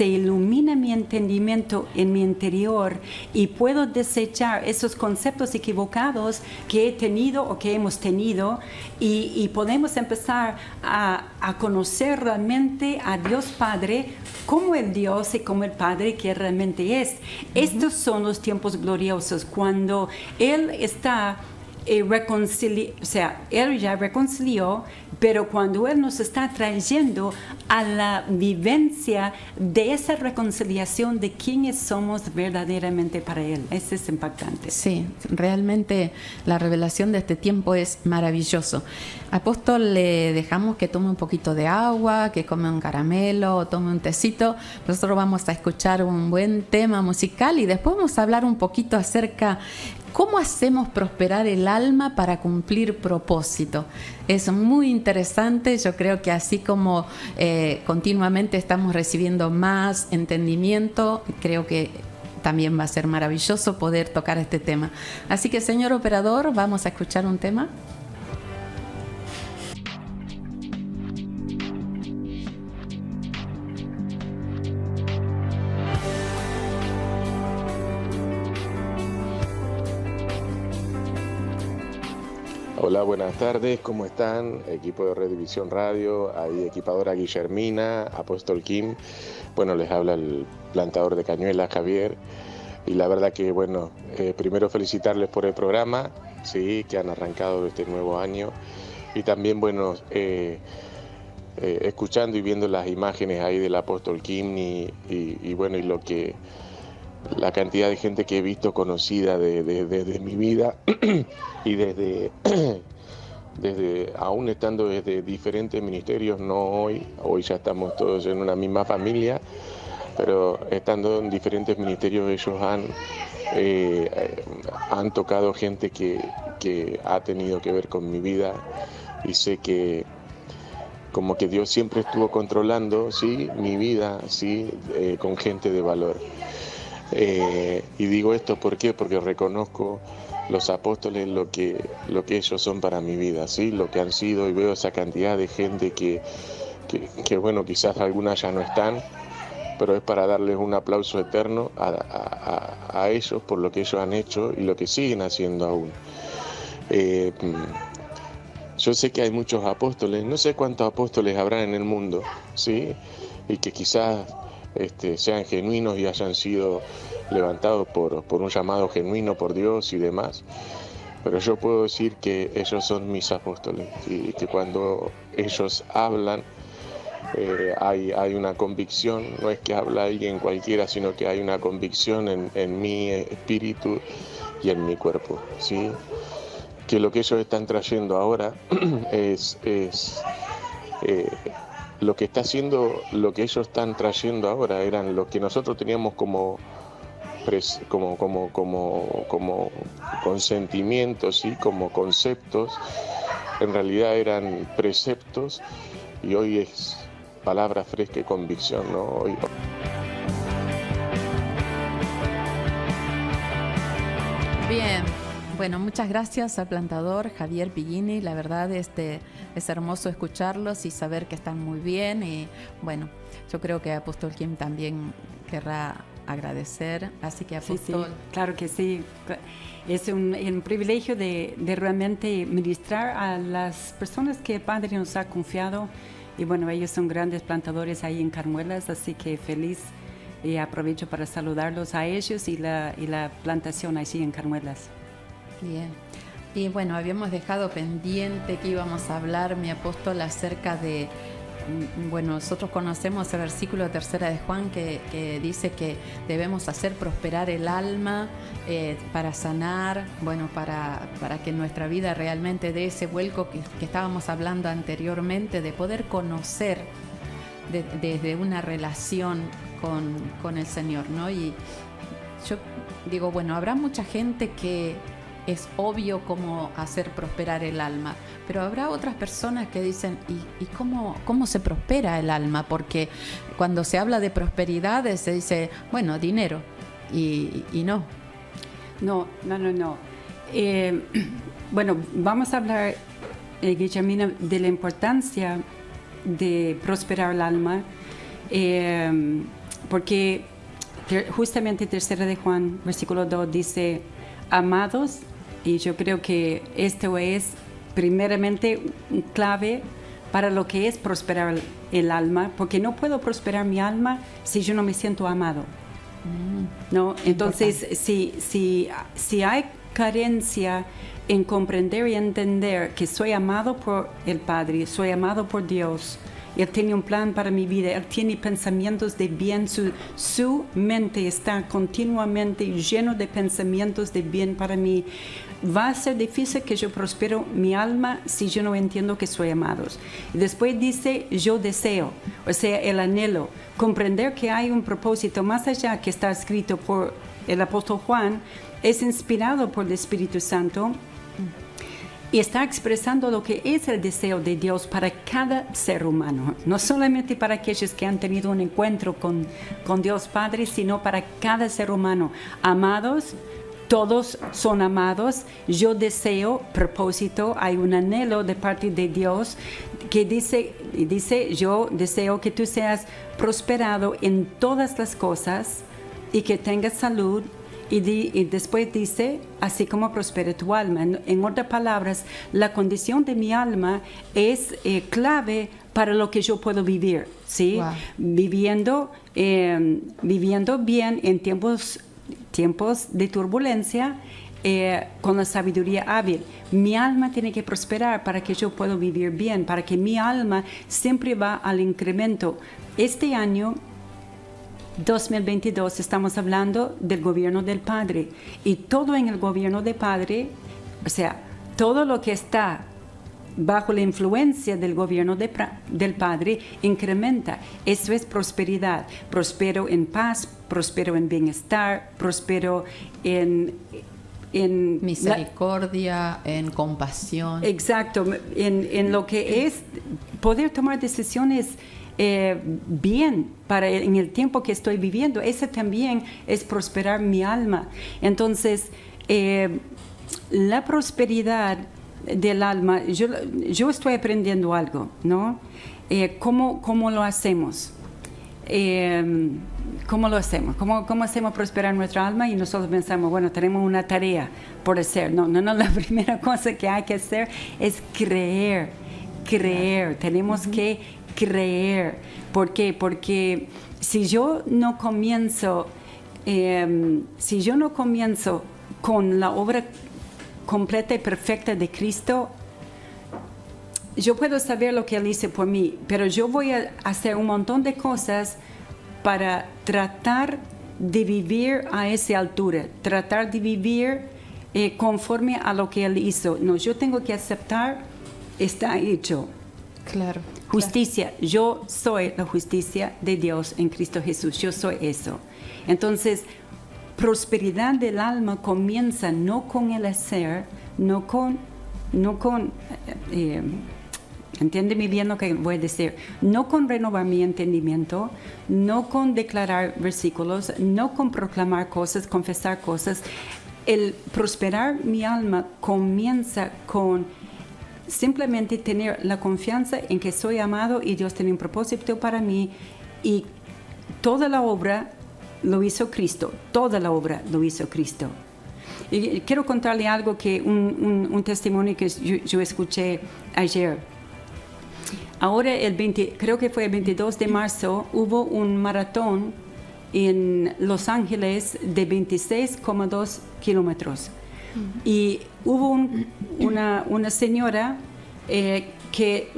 ilumina mi entendimiento en mi interior y puedo desechar esos conceptos equivocados que he tenido o que hemos tenido y podemos empezar a conocer realmente a Dios Padre como el Dios y como el Padre que realmente es. Estos son los tiempos gloriosos cuando Él está o sea, Él ya reconcilió, pero cuando Él nos está trayendo a la vivencia de esa reconciliación de quiénes somos verdaderamente para Él. Eso es impactante. Sí, realmente la revelación de este tiempo es maravilloso. Apóstol, le dejamos que tome un poquito de agua, que come un caramelo o tome un tecito. Nosotros vamos a escuchar un buen tema musical y después vamos a hablar un poquito acerca ¿cómo hacemos prosperar el alma para cumplir propósito? Es muy interesante, yo creo que así como continuamente estamos recibiendo más entendimiento, creo que también va a ser maravilloso poder tocar este tema. Así que, señor operador, vamos a escuchar un tema. Hola, buenas tardes, ¿cómo están? Equipo de Redivisión Radio, ahí equipadora Guillermina, Apóstol Kim. Bueno, les habla el plantador de cañuelas, Javier. Y la verdad que, bueno, primero felicitarles por el programa, sí, que han arrancado este nuevo año. Y también, bueno, escuchando y viendo las imágenes ahí del Apóstol Kim y bueno, y lo que la cantidad de gente que he visto conocida desde mi vida y desde aún estando desde diferentes ministerios, no hoy ya estamos todos en una misma familia, pero estando en diferentes ministerios ellos han tocado gente que ha tenido que ver con mi vida y sé que como que Dios siempre estuvo controlando, ¿sí?, mi vida, ¿sí?, con gente de valor. Y digo esto ¿por qué? Porque reconozco los apóstoles lo que ellos son para mi vida, ¿sí?, lo que han sido, y veo esa cantidad de gente que bueno, quizás algunas ya no están, pero es para darles un aplauso eterno a ellos por lo que ellos han hecho y lo que siguen haciendo aún. Yo sé que hay muchos apóstoles, no sé cuántos apóstoles habrá en el mundo, ¿sí?, y que quizás sean genuinos y hayan sido levantados por un llamado genuino por Dios y demás, pero yo puedo decir que ellos son mis apóstoles y que cuando ellos hablan hay una convicción, no es que habla alguien cualquiera, sino que hay una convicción en mi espíritu y en mi cuerpo, ¿sí?, que lo que ellos están trayendo ahora es lo que está haciendo, lo que ellos están trayendo ahora eran lo que nosotros teníamos como consentimientos, ¿sí?, como conceptos, en realidad eran preceptos y hoy es palabra fresca y convicción, ¿no? Hoy... Bien. Bueno, muchas gracias al plantador Javier Pillini. La verdad es hermoso escucharlos y saber que están muy bien. Y bueno, yo creo que Apóstol Kim también querrá agradecer. Así que Apóstol... Sí, claro que sí. Es un privilegio de realmente ministrar a las personas que el Padre nos ha confiado. Y bueno, ellos son grandes plantadores ahí en Carmuelas, así que feliz. Y aprovecho para saludarlos a ellos y la plantación allí en Carmuelas. Bien. Y bueno, habíamos dejado pendiente que íbamos a hablar, mi apóstol, acerca de... Bueno, nosotros conocemos el versículo 3 de Juan que dice que debemos hacer prosperar el alma para sanar, bueno, para que nuestra vida realmente dé ese vuelco que estábamos hablando anteriormente, de poder conocer desde una relación con el Señor, ¿no? Y yo digo, bueno, habrá mucha gente que es obvio cómo hacer prosperar el alma, pero habrá otras personas que dicen, ¿y cómo se prospera el alma? Porque cuando se habla de prosperidad se dice, bueno, dinero, y no. No. Bueno, vamos a hablar, Guillermina, de la importancia de prosperar el alma, porque justamente 3 de Juan, versículo 2, dice, amados, y yo creo que esto es primeramente clave para lo que es prosperar el alma, porque no puedo prosperar mi alma si yo no me siento amado. ¿No? Entonces, si hay carencia en comprender y entender que soy amado por el Padre, soy amado por Dios, Él tiene un plan para mi vida, Él tiene pensamientos de bien, su mente está continuamente lleno de pensamientos de bien para mí. Va a ser difícil que yo prospero mi alma si yo no entiendo que soy amado. Y después dice, yo deseo, o sea, el anhelo, comprender que hay un propósito más allá que está escrito por el apóstol Juan, es inspirado por el Espíritu Santo y está expresando lo que es el deseo de Dios para cada ser humano, no solamente para aquellos que han tenido un encuentro con Dios Padre, sino para cada ser humano. Amados, todos son amados. Yo deseo, propósito, hay un anhelo de parte de Dios que dice, yo deseo que tú seas prosperado en todas las cosas y que tengas salud. Y después dice, así como prospere tu alma. En otras palabras, la condición de mi alma es clave para lo que yo puedo vivir, ¿sí? Wow. Viviendo bien en tiempos de turbulencia, con la sabiduría hábil. Mi alma tiene que prosperar para que yo pueda vivir bien, para que mi alma siempre va al incremento. Este año 2022 estamos hablando del gobierno del Padre, y todo en el gobierno del Padre, o sea, todo lo que está bajo la influencia del gobierno del Padre incrementa. Eso es prosperidad. Prospero en paz, prospero en bienestar, prospero en misericordia, en compasión. Exacto, en lo que es poder tomar decisiones bien en el tiempo que estoy viviendo. Ese también es prosperar mi alma. Entonces, la prosperidad del alma, yo estoy aprendiendo algo, ¿no? ¿Cómo lo hacemos? ¿Cómo lo hacemos? ¿Cómo hacemos prosperar nuestra alma? Y nosotros pensamos, bueno, tenemos una tarea por hacer. No, la primera cosa que hay que hacer es creer. Tenemos que creer. ¿Por qué? Porque si yo no comienzo con la obra completa y perfecta de Cristo, yo puedo saber lo que Él hizo por mí, pero yo voy a hacer un montón de cosas para tratar de vivir a esa altura, tratar de vivir conforme a lo que Él hizo. No, yo tengo que aceptar, está hecho. Claro. Justicia, claro. Yo soy la justicia de Dios en Cristo Jesús, yo soy eso. Entonces, prosperidad del alma comienza no con el hacer, no con entiéndeme bien lo que voy a decir, no con renovar mi entendimiento, no con declarar versículos, no con proclamar cosas, confesar cosas. el prosperar mi alma comienza con simplemente tener la confianza en que soy amado y Dios tiene un propósito para mí, y toda la obra lo hizo Cristo, toda la obra lo hizo Cristo. Y quiero contarle algo, que un testimonio que yo escuché ayer. Ahora, creo que fue el 22 de marzo, hubo un maratón en Los Ángeles de 26,2 kilómetros. Y hubo una señora que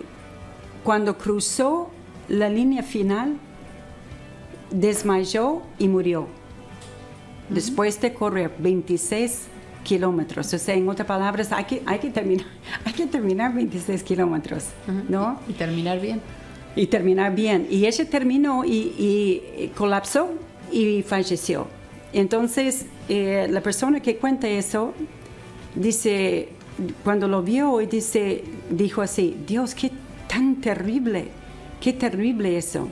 cuando cruzó la línea final desmayó y murió después de correr 26 kilómetros. O sea, en otras palabras, hay que terminar 26 kilómetros, ¿no? Y terminar bien. Y terminar bien. Y ella terminó y colapsó y falleció. Entonces, la persona que cuenta eso dice, cuando lo vio, dijo así: Dios, qué terrible eso.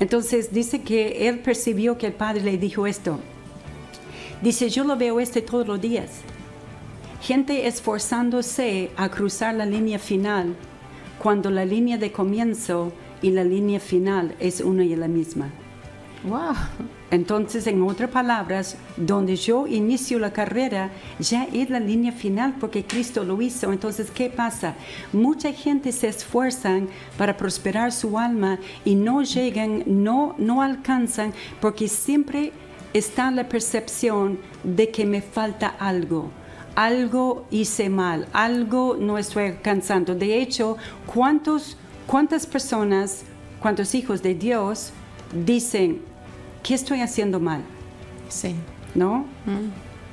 Entonces dice que él percibió que el Padre le dijo esto. Dice, yo lo veo todos los días. Gente esforzándose a cruzar la línea final, cuando la línea de comienzo y la línea final es una y la misma. Wow. Entonces, en otras palabras, donde yo inicio la carrera, ya es la línea final porque Cristo lo hizo. Entonces, ¿qué pasa? Mucha gente se esfuerzan para prosperar su alma y no llegan, no alcanzan, porque siempre está la percepción de que me falta algo. Algo hice mal, algo no estoy alcanzando. De hecho, ¿cuántas personas, cuántos hijos de Dios dicen, ¿qué estoy haciendo mal? Sí. ¿No?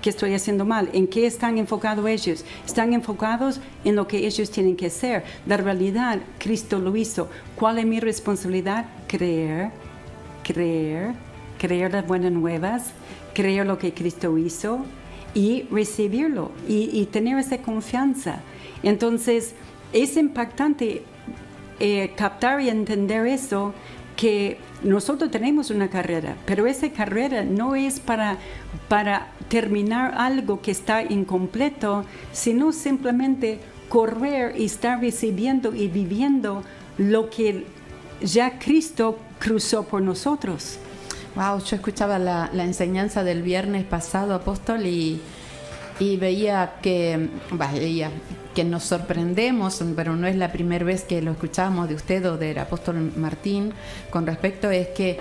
¿Qué estoy haciendo mal? ¿En qué están enfocados ellos? Están enfocados en lo que ellos tienen que hacer. La realidad, Cristo lo hizo. ¿Cuál es mi responsabilidad? Creer las buenas nuevas, creer lo que Cristo hizo y recibirlo y tener esa confianza. Entonces, es impactante captar y entender eso, que nosotros tenemos una carrera, pero esa carrera no es para terminar algo que está incompleto, sino simplemente correr y estar recibiendo y viviendo lo que ya Cristo cruzó por nosotros. Wow, yo escuchaba la enseñanza del viernes pasado, apóstol, y veía que nos sorprendemos, pero no es la primera vez que lo escuchábamos de usted o del apóstol Martín, con respecto es que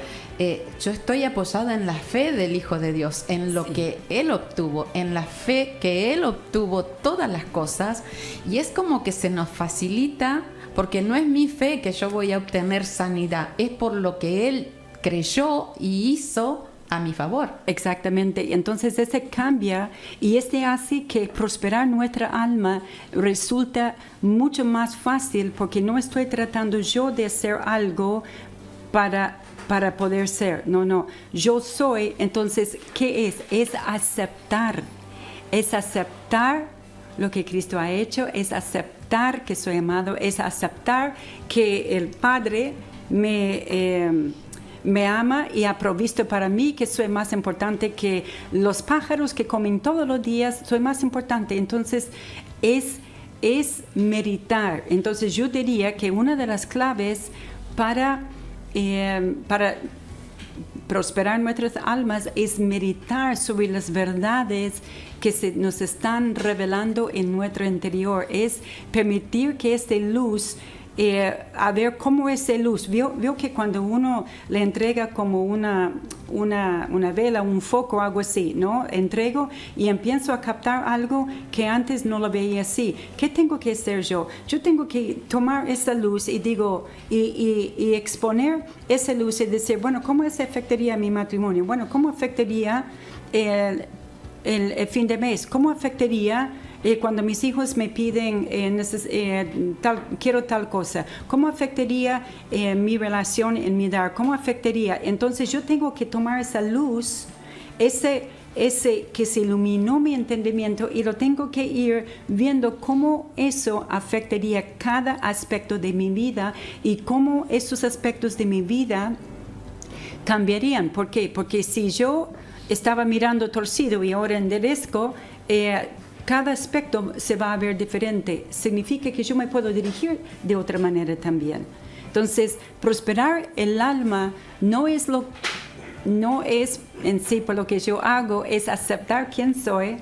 yo estoy apoyada en la fe del Hijo de Dios, en lo que Él obtuvo, en la fe que Él obtuvo todas las cosas, y es como que se nos facilita, porque no es mi fe que yo voy a obtener sanidad, es por lo que Él creyó y hizo a mi favor. Exactamente. Entonces ese cambia y hace que prosperar nuestra alma resulta mucho más fácil, porque no estoy tratando yo de hacer algo para poder ser. No. Yo soy. Entonces, ¿qué es? Es aceptar. Es aceptar lo que Cristo ha hecho. Es aceptar que soy amado. Es aceptar que el Padre me ama y ha provisto para mí, que soy más importante que los pájaros que comen todos los días, soy más importante. Entonces, es meditar. Entonces, yo diría que una de las claves para prosperar nuestras almas es meditar sobre las verdades que nos están revelando en nuestro interior. Es permitir que esta luz, a ver cómo es esa luz. Vio que cuando uno le entrega como una vela, un foco, algo así, ¿no? Entrego y empiezo a captar algo que antes no lo veía así. ¿Qué tengo que hacer yo? Yo tengo que tomar esa luz y exponer esa luz y decir, bueno, ¿cómo eso afectaría mi matrimonio? Bueno, ¿cómo afectaría el fin de mes? ¿Cómo afectaría cuando mis hijos me piden, quiero tal cosa? ¿Cómo afectaría mi relación en mi dar? ¿Cómo afectaría? Entonces yo tengo que tomar esa luz, ese que se iluminó mi entendimiento, y lo tengo que ir viendo cómo eso afectaría cada aspecto de mi vida y cómo esos aspectos de mi vida cambiarían. ¿Por qué? Porque si yo estaba mirando torcido y ahora enderezco, cada aspecto se va a ver diferente. Significa que yo me puedo dirigir de otra manera también. Entonces, prosperar el alma no es en sí por lo que yo hago, es aceptar quién soy.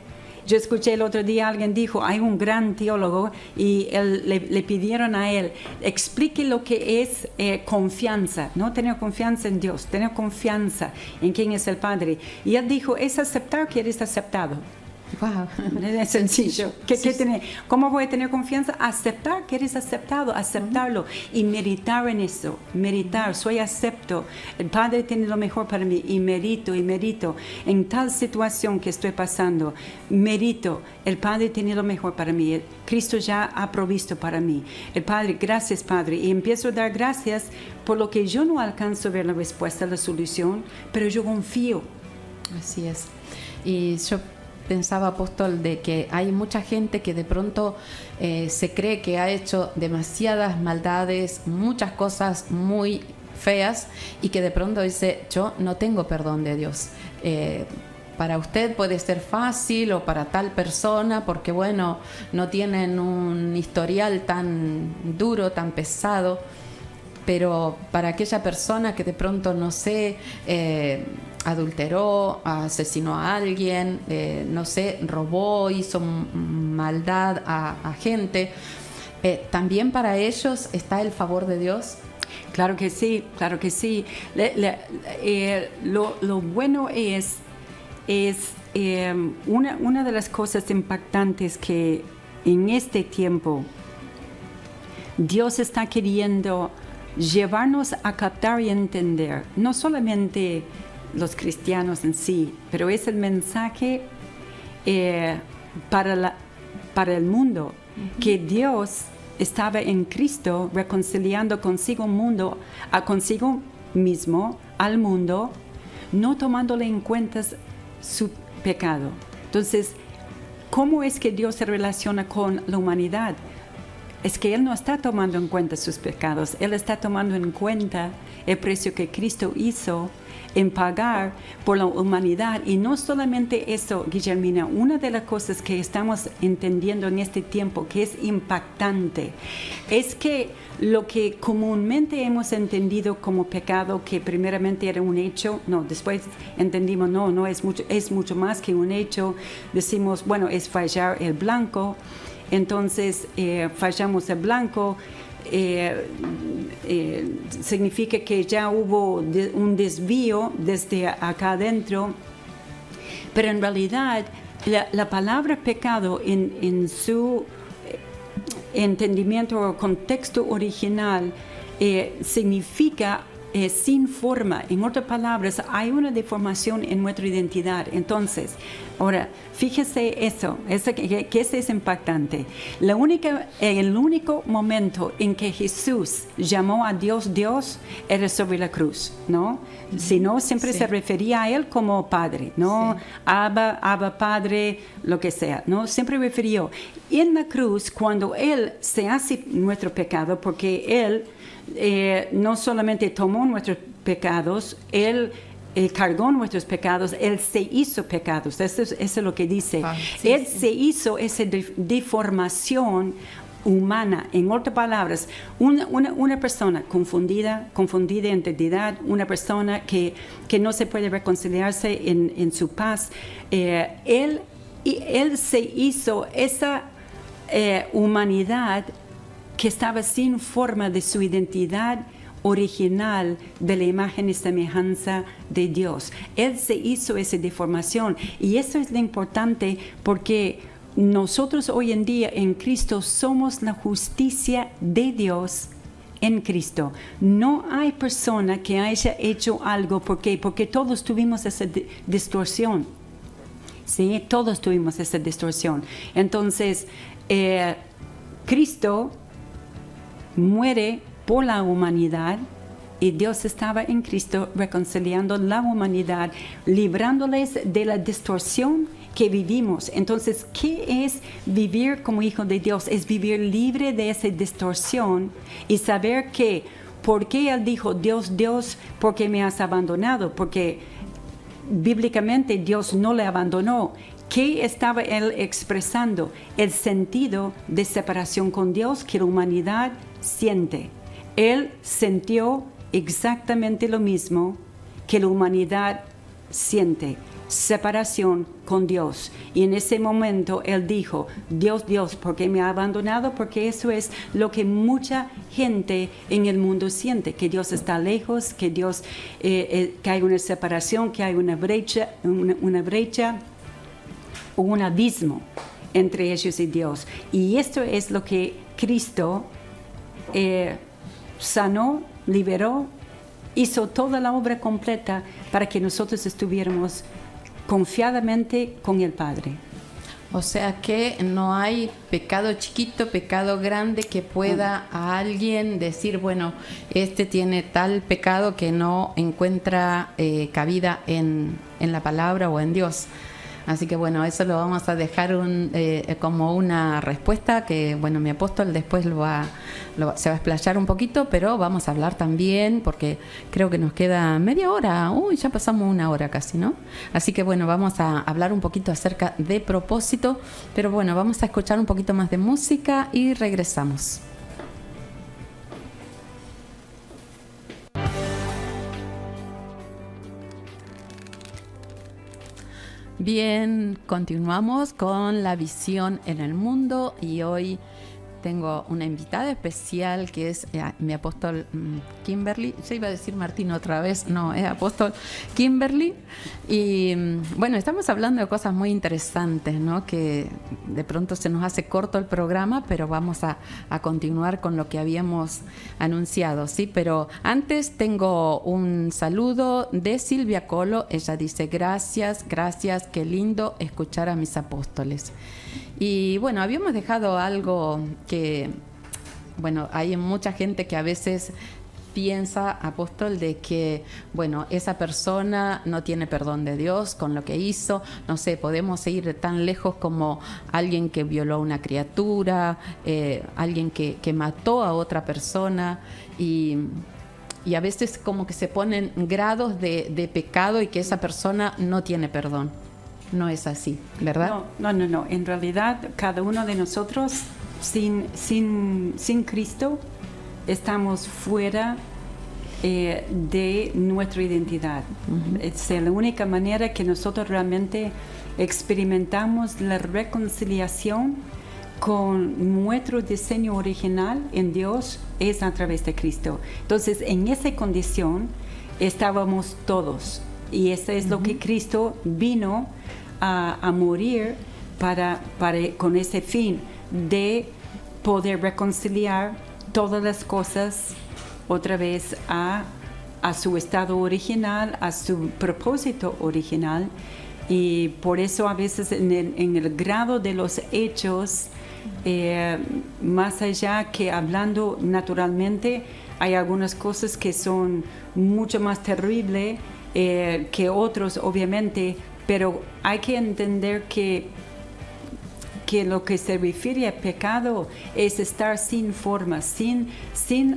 Yo escuché el otro día, alguien dijo, hay un gran teólogo y le pidieron a él, explique lo que es confianza, no tener confianza en Dios, tener confianza en quién es el Padre. Y él dijo, es aceptar que eres aceptado. Wow. Es sencillo. ¿Cómo voy a tener confianza? Aceptar que eres aceptado, aceptarlo y meditar en eso. Meditar, soy acepto. El Padre tiene lo mejor para mí y medito en tal situación que estoy pasando. Medito, el Padre tiene lo mejor para mí. Cristo ya ha provisto para mí. El Padre, gracias Padre. Y empiezo a dar gracias por lo que yo no alcanzo a ver la respuesta, la solución, pero yo confío. Así es. Y yo pensaba, apóstol, de que hay mucha gente que de pronto se cree que ha hecho demasiadas maldades, muchas cosas muy feas, y que de pronto dice, yo no tengo perdón de Dios. Para usted puede ser fácil, o para tal persona, porque bueno, no tienen un historial tan duro, tan pesado, pero para aquella persona que de pronto, no sé, adulteró, asesinó a alguien, no sé, robó, hizo maldad a gente, también para ellos está el favor de Dios. Claro que sí, claro que sí. Lo bueno es una de las cosas impactantes que en este tiempo Dios está queriendo llevarnos a captar y entender, no solamente los cristianos en sí, pero es el mensaje para el mundo, que Dios estaba en Cristo reconciliando consigo mismo, al mundo, no tomándole en cuenta su pecado. Entonces, ¿cómo es que Dios se relaciona con la humanidad? Es que Él no está tomando en cuenta sus pecados, Él está tomando en cuenta el precio que Cristo hizo en pagar por la humanidad. Y no solamente eso, Guillermina, una de las cosas que estamos entendiendo en este tiempo que es impactante es que lo que comúnmente hemos entendido como pecado, que primeramente era un hecho, no, después entendimos, no es mucho más que un hecho. Decimos, bueno, es fallar el blanco. Entonces, fallamos el blanco, significa que ya hubo un desvío desde acá adentro, pero en realidad la palabra pecado en su entendimiento o contexto original significa sin forma. En otras palabras, hay una deformación en nuestra identidad. Entonces, ahora, fíjese eso que es impactante. El único momento en que Jesús llamó a Dios Dios era sobre la cruz, ¿no? Si no, siempre se refería a Él como Padre, ¿no? Sí. Abba, Padre, lo que sea, ¿no? Siempre refirió. En la cruz, cuando Él se hace nuestro pecado, porque Él no solamente tomó nuestros pecados, Él cargó nuestros pecados, Él se hizo pecados. Eso es lo que dice. Él se hizo esa deformación humana. En otras palabras, una persona confundida en identidad, una persona que no se puede reconciliarse en su paz, Él se hizo esa humanidad que estaba sin forma de su identidad original de la imagen y semejanza de Dios. Él se hizo esa deformación, y eso es lo importante, porque nosotros hoy en día en Cristo somos la justicia de Dios en Cristo. No hay persona que haya hecho algo porque todos tuvimos esa distorsión. Sí, todos tuvimos esa distorsión. Entonces, Cristo muere por la humanidad, y Dios estaba en Cristo reconciliando la humanidad, librándoles de la distorsión que vivimos. Entonces, ¿qué es vivir como hijo de Dios? Es vivir libre de esa distorsión y saber que, ¿por qué Él dijo, Dios, Dios, por qué me has abandonado? Porque bíblicamente Dios no le abandonó. ¿Qué estaba él expresando? El sentido de separación con Dios que la humanidad siente. Él sintió exactamente lo mismo que la humanidad siente, separación con Dios. Y en ese momento él dijo, Dios, Dios, ¿por qué me ha abandonado? Porque eso es lo que mucha gente en el mundo siente, que Dios está lejos, que Dios, que hay una separación, que hay una brecha o un abismo entre ellos y Dios. Y esto es lo que Cristo sanó, liberó, hizo toda la obra completa para que nosotros estuviéramos confiadamente con el Padre. O sea que no hay pecado chiquito, pecado grande que pueda a alguien decir, bueno, este tiene tal pecado que no encuentra cabida en la palabra o en Dios. Así que bueno, eso lo vamos a dejar como una respuesta que, bueno, mi apóstol después se va a explayar un poquito, pero vamos a hablar también, porque creo que nos queda media hora, ya pasamos una hora casi, ¿no? Así que bueno, vamos a hablar un poquito acerca de propósito, pero bueno, vamos a escuchar un poquito más de música y regresamos. Bien, continuamos con la visión en el mundo y hoy tengo una invitada especial que es mi apóstol Kimberly. Yo iba a decir Martín otra vez, no, es apóstol Kimberly. Y bueno, estamos hablando de cosas muy interesantes, ¿no? Que de pronto se nos hace corto el programa, pero vamos a continuar con lo que habíamos anunciado, ¿sí? Pero antes tengo un saludo de Silvia Colo. Ella dice, gracias, qué lindo escuchar a mis apóstoles. Y bueno, habíamos dejado algo que, bueno, hay mucha gente que a veces piensa, apóstol, de que, bueno, esa persona no tiene perdón de Dios con lo que hizo. No sé, podemos ir tan lejos como alguien que violó a una criatura, alguien que mató a otra persona y a veces como que se ponen grados de pecado y que esa persona no tiene perdón. No es así, ¿verdad? No. En realidad, cada uno de nosotros, sin Cristo, estamos fuera de nuestra identidad. Uh-huh. Es la única manera que nosotros realmente experimentamos la reconciliación con nuestro diseño original en Dios es a través de Cristo. Entonces, en esa condición estábamos todos. Y eso es lo que Cristo vino a morir con ese fin de poder reconciliar todas las cosas otra vez a su estado original, a su propósito original. Y por eso a veces en el grado de los hechos, más allá que hablando naturalmente, hay algunas cosas que son mucho más terribles que otros, obviamente, pero hay que entender que lo que se refiere a pecado es estar sin forma, sin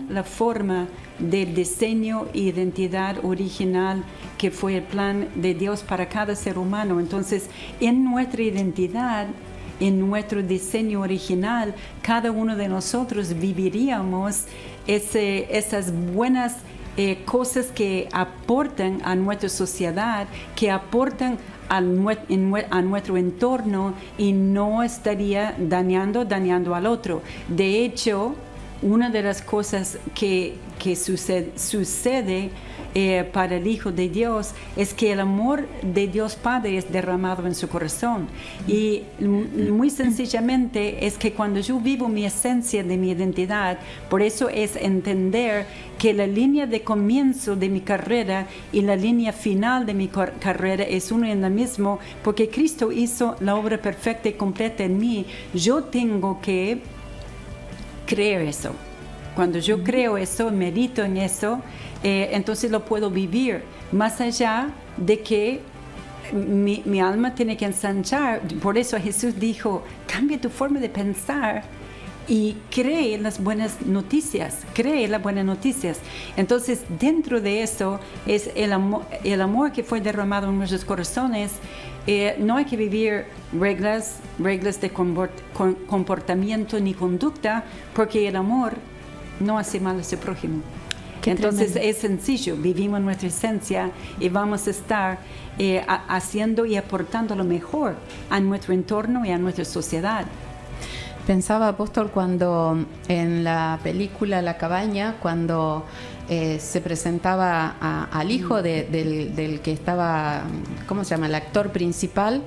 la forma del diseño e identidad original que fue el plan de Dios para cada ser humano. Entonces, en nuestra identidad, en nuestro diseño original, cada uno de nosotros viviríamos esas buenas cosas que aportan a nuestra sociedad, que aportan a nuestro entorno y no estaría dañando al otro. De hecho, una de las cosas que sucede para el Hijo de Dios es que el amor de Dios Padre es derramado en su corazón. Y muy sencillamente es que cuando yo vivo mi esencia de mi identidad, por eso es entender que la línea de comienzo de mi carrera y la línea final de mi carrera es uno y la mismo, porque Cristo hizo la obra perfecta y completa en mí. Yo tengo que creer eso. Cuando yo creo eso, medito en eso, entonces lo puedo vivir, más allá de que mi alma tiene que ensanchar. Por eso Jesús dijo, cambia tu forma de pensar y cree las buenas noticias, Entonces, dentro de eso es el amor que fue derramado en nuestros corazones. No hay que vivir reglas de comportamiento ni conducta, porque el amor no hace mal a su prójimo. Entonces tremendo. Es sencillo, vivimos nuestra esencia y vamos a estar haciendo y aportando lo mejor a nuestro entorno y a nuestra sociedad. Pensaba, apóstol, cuando en la película La Cabaña, cuando se presentaba al hijo del que estaba, ¿cómo se llama?, el actor principal,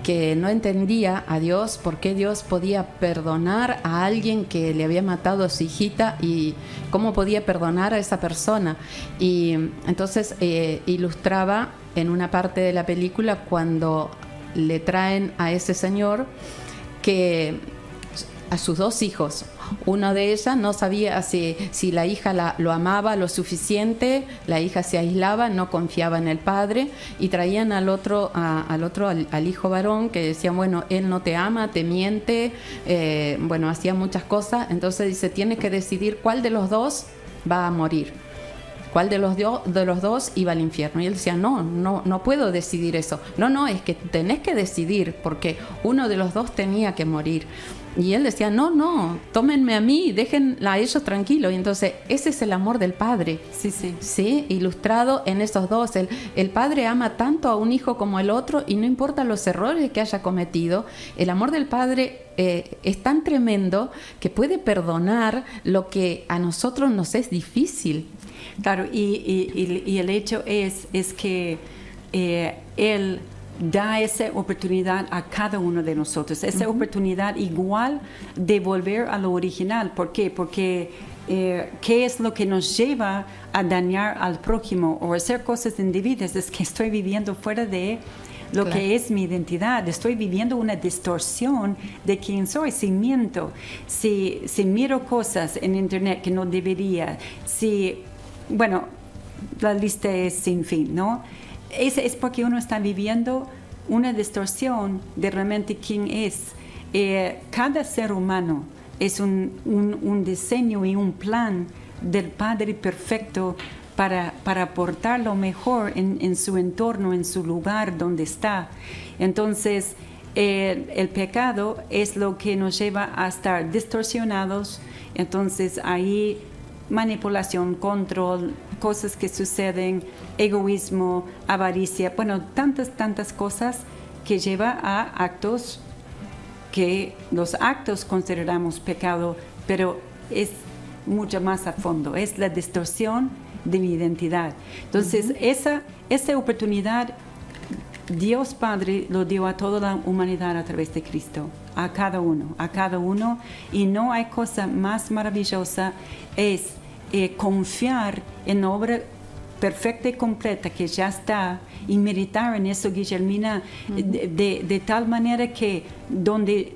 que no entendía a Dios, por qué Dios podía perdonar a alguien que le había matado a su hijita y cómo podía perdonar a esa persona. Y entonces ilustraba en una parte de la película cuando le traen a ese señor que a sus 2 hijos. Uno de ellas no sabía si la hija lo amaba lo suficiente, la hija se aislaba, no confiaba en el padre, y traían al hijo varón que decían, bueno, él no te ama, te miente, hacía muchas cosas. Entonces dice, tienes que decidir cuál de los 2 va a morir. ¿Cuál de los dos iba al infierno? Y él decía, no puedo decidir eso. No, es que tenés que decidir, porque uno de los 2 tenía que morir. Y él decía, no, tómenme a mí, déjenla a ellos tranquilos. Y entonces, ese es el amor del Padre. Sí, ilustrado en esos 2. El Padre ama tanto a un hijo como el otro, y no importa los errores que haya cometido, el amor del Padre es tan tremendo que puede perdonar lo que a nosotros nos es difícil. Claro, y el hecho es que Él da esa oportunidad a cada uno de nosotros, esa oportunidad igual de volver a lo original. ¿Por qué? Porque ¿qué es lo que nos lleva a dañar al prójimo o hacer cosas indebidas? Es que estoy viviendo fuera de lo que es mi identidad, estoy viviendo una distorsión de quién soy. Si miento, si miro cosas en internet que no debería, la lista es sin fin, ¿no? Es porque uno está viviendo una distorsión de realmente quién es. Cada ser humano es un diseño y un plan del Padre perfecto para aportar lo mejor en su entorno, en su lugar donde está. Entonces, el pecado es lo que nos lleva a estar distorsionados. Entonces, ahí manipulación, control, cosas que suceden, egoísmo, avaricia, tantas cosas que lleva a actos que los actos consideramos pecado, pero es mucho más a fondo, es la distorsión de mi identidad. Entonces, esa oportunidad Dios Padre lo dio a toda la humanidad a través de Cristo, a cada uno, y no hay cosa más maravillosa es confiar en la obra perfecta y completa que ya está, y meditar en eso, Guillermina, de tal manera que donde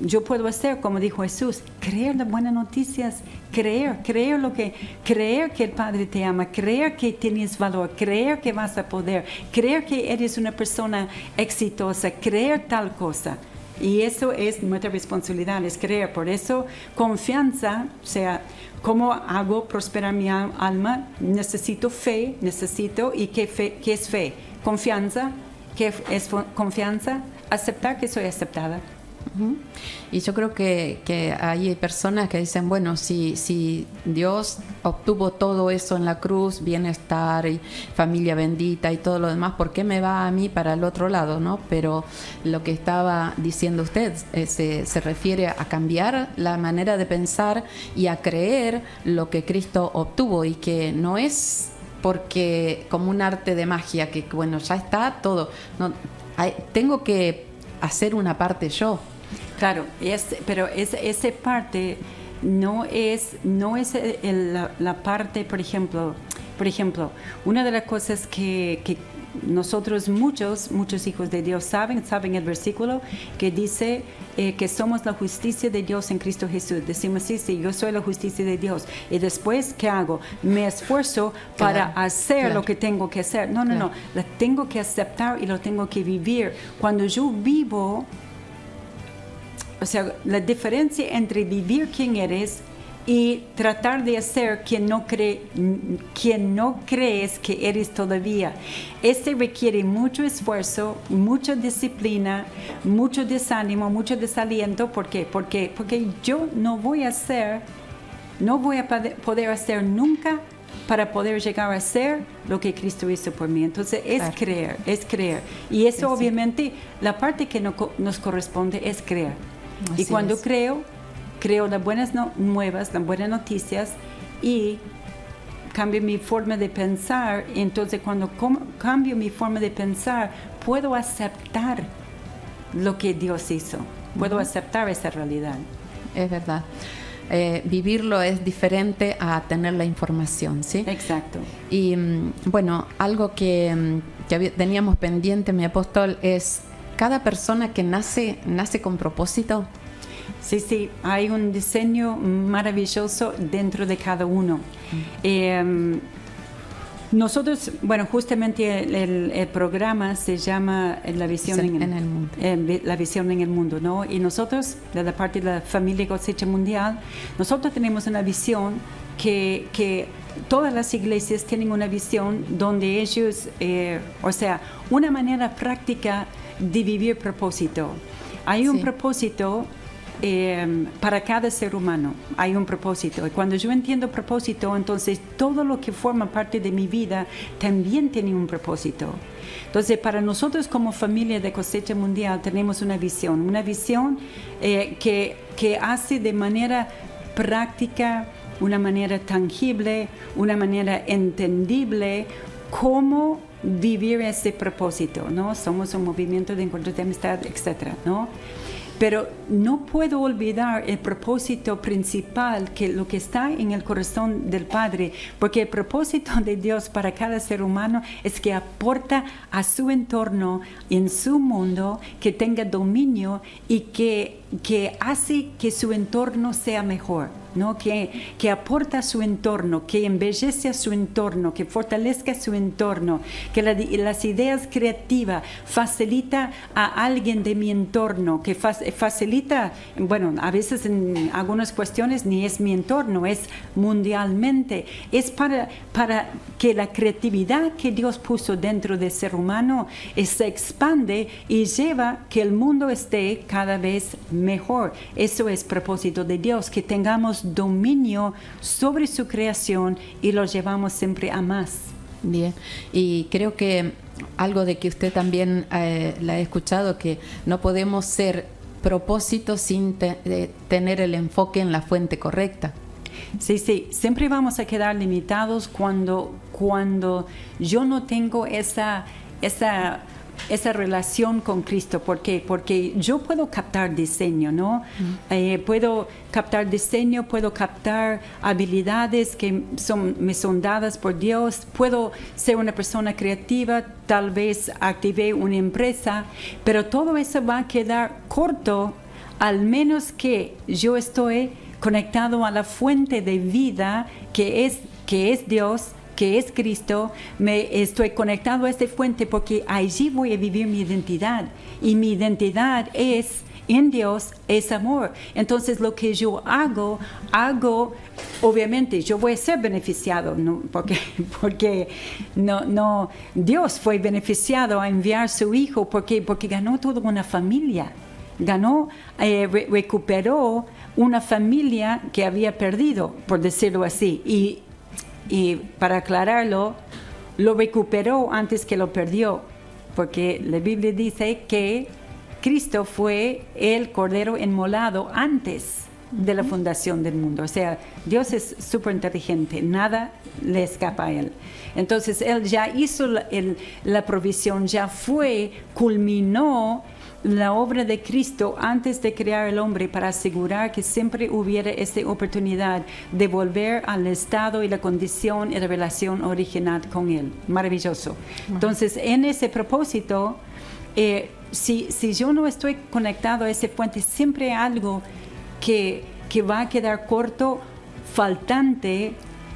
yo puedo hacer, como dijo Jesús, creer las buenas noticias, creer que el Padre te ama, creer que tienes valor, creer que vas a poder, creer que eres una persona exitosa, creer tal cosa. Y eso es nuestra responsabilidad, es creer. Por eso, confianza, o sea, ¿cómo hago prosperar mi alma? Necesito fe, ¿y qué es fe? Confianza. ¿Qué es confianza? Aceptar que soy aceptada. Y yo creo que hay personas que dicen, bueno, si Dios obtuvo todo eso en la cruz, bienestar y familia bendita y todo lo demás, ¿por qué me va a mí para el otro lado, no? Pero lo que estaba diciendo usted se refiere a cambiar la manera de pensar y a creer lo que Cristo obtuvo, y que no es porque como un arte de magia, que bueno, ya está todo. No, tengo que hacer una parte yo. Claro, pero esa parte no es la parte, por ejemplo, una de las cosas que nosotros muchos hijos de Dios saben el versículo que dice que somos la justicia de Dios en Cristo Jesús. Decimos, sí, yo soy la justicia de Dios. Y después, ¿qué hago? Me esfuerzo para hacer lo que tengo que hacer. No, la tengo que aceptar y lo tengo que vivir. Cuando yo vivo o sea, la diferencia entre vivir quien eres y tratar de hacer quien no crees que eres todavía. Este requiere mucho esfuerzo, mucha disciplina, mucho desánimo, mucho desaliento. ¿Por qué? Porque yo no voy a poder hacer nunca para poder llegar a ser lo que Cristo hizo por mí. Entonces es creer. Y eso obviamente, la parte que nos corresponde es creer. Así y cuando es. creo las buenas nuevas, las buenas noticias y cambio mi forma de pensar. Entonces cuando cambio mi forma de pensar, puedo aceptar lo que Dios hizo. Puedo aceptar esa realidad. Es verdad. Vivirlo es diferente a tener la información, ¿sí? Exacto. Y bueno, algo que teníamos pendiente, mi apóstol, es cada persona que nace con propósito. Sí, hay un diseño maravilloso dentro de cada uno. Nosotros, bueno, justamente el programa se llama La Visión en el Mundo. La Visión en el Mundo, ¿no? Y nosotros, de la parte de la familia Cosecha Mundial, nosotros tenemos una visión que todas las iglesias tienen una visión donde ellos, o sea, una manera práctica de vivir propósito. Hay un propósito para cada ser humano, hay un propósito. Y cuando yo entiendo propósito, entonces todo lo que forma parte de mi vida también tiene un propósito. Entonces, para nosotros como familia de Cosecha Mundial tenemos una visión que hace de manera práctica, una manera tangible, una manera entendible, cómo vivir ese propósito, ¿no? Somos un movimiento de encuentro de amistad, etcétera, ¿no? Pero no puedo olvidar el propósito principal, que lo que está en el corazón del Padre, porque el propósito de Dios para cada ser humano es que aporta a su entorno, en su mundo, que tenga dominio y que hace que su entorno sea mejor, ¿no? Que aporta a su entorno, que embellece a su entorno, que fortalezca su entorno, que las ideas creativas facilita a alguien de mi entorno, que facilita, bueno, a veces en algunas cuestiones ni es mi entorno, es mundialmente, es para que la creatividad que Dios puso dentro del ser humano se expande y lleva que el mundo esté cada vez mejor. Eso es propósito de Dios, que tengamos dominio sobre su creación y lo llevamos siempre a más. Bien, y creo que algo de que usted también la he escuchado, que no podemos ser propósito sin tener el enfoque en la fuente correcta. Sí, siempre vamos a quedar limitados cuando yo no tengo esa relación con Cristo. ¿Por qué? Porque yo puedo captar diseño, ¿no? Puedo captar diseño, puedo captar habilidades que me son dadas por Dios, puedo ser una persona creativa, tal vez active una empresa, pero todo eso va a quedar corto, al menos que yo estoy conectado a la fuente de vida que es Dios, que es Cristo. Me estoy conectado a esta fuente porque allí voy a vivir mi identidad, y mi identidad es en Dios, es amor. Entonces lo que yo hago, obviamente yo voy a ser beneficiado, ¿no? porque no, Dios fue beneficiado a enviar su Hijo porque ganó toda una familia, recuperó una familia que había perdido, por decirlo así, y para aclararlo, lo recuperó antes que lo perdió, porque la Biblia dice que Cristo fue el Cordero inmolado antes de la fundación del mundo. O sea, Dios es súper inteligente, nada le escapa a Él. Entonces, Él ya hizo la provisión, ya culminó la obra de Cristo antes de crear el hombre, para asegurar que siempre hubiera esta oportunidad de volver al estado y la condición y la relación original con Él. Maravilloso. Entonces, en ese propósito, si yo no estoy conectado a ese puente, siempre hay algo que va a quedar corto, faltante,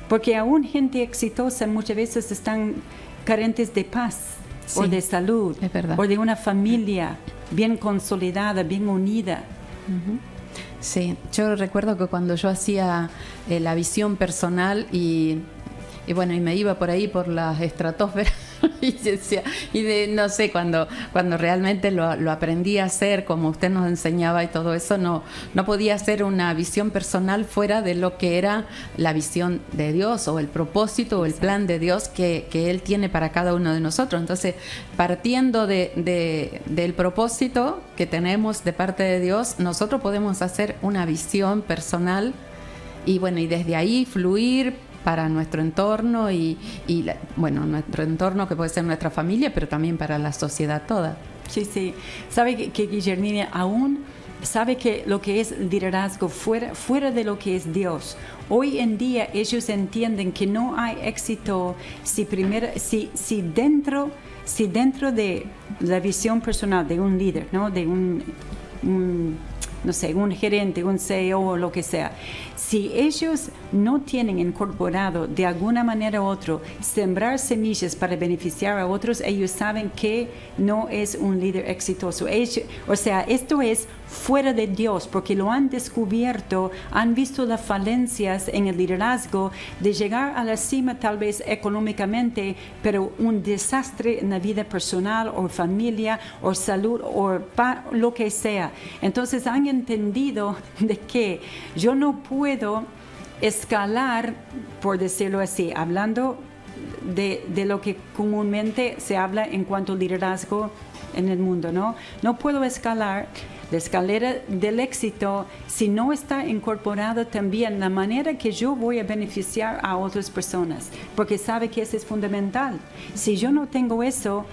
porque aún gente exitosa muchas veces están carentes de paz, o de salud, o de una familia bien consolidada, bien unida. Sí, yo recuerdo que cuando yo hacía la visión personal y bueno, y me iba por ahí por las estratosferas y decía, no sé, cuando realmente lo aprendí a hacer como usted nos enseñaba y todo eso, no podía hacer una visión personal fuera de lo que era la visión de Dios o el propósito o el plan de Dios que Él tiene para cada uno de nosotros. Entonces, partiendo del propósito que tenemos de parte de Dios, nosotros podemos hacer una visión personal y bueno, y desde ahí fluir para nuestro entorno bueno, nuestro entorno que puede ser nuestra familia, pero también para la sociedad toda. Sí. Sabe que Guillermina aún sabe que lo que es liderazgo fuera de lo que es Dios. Hoy en día ellos entienden que no hay éxito si dentro de la visión personal de un líder, ¿no? De un gerente, un CEO o lo que sea. Si ellos no tienen incorporado de alguna manera u otra sembrar semillas para beneficiar a otros, ellos saben que no es un líder exitoso. Esto es fuera de Dios, porque lo han descubierto, han visto las falencias en el liderazgo de llegar a la cima tal vez económicamente, pero un desastre en la vida personal o familia o salud o lo que sea. Entonces han entendido de que yo no puedo escalar, por decirlo así, hablando de lo que comúnmente se habla en cuanto a liderazgo en el mundo, ¿no? No puedo escalar la escalera del éxito si no está incorporado también la manera que yo voy a beneficiar a otras personas, porque sabe que eso es fundamental. Si yo no tengo eso,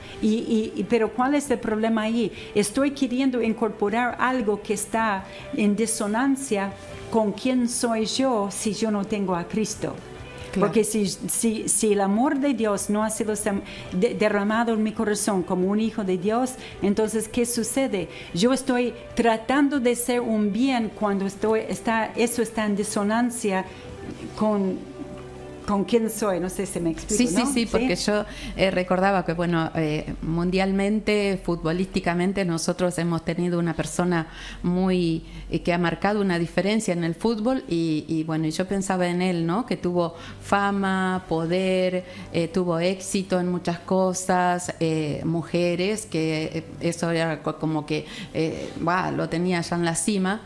pero ¿cuál es el problema ahí? Estoy queriendo incorporar algo que está en disonancia con quién soy yo si yo no tengo a Cristo. Claro. Porque si el amor de Dios no ha sido derramado en mi corazón como un hijo de Dios, entonces ¿qué sucede? Yo estoy tratando de ser un bien cuando eso está en disonancia con quién soy. No sé si me explico, ¿no? Sí, porque yo recordaba que, bueno, mundialmente, futbolísticamente, nosotros hemos tenido una persona muy que ha marcado una diferencia en el fútbol y bueno, yo pensaba en él, ¿no? Que tuvo fama, poder, tuvo éxito en muchas cosas, mujeres, que eso era como que lo tenía ya en la cima.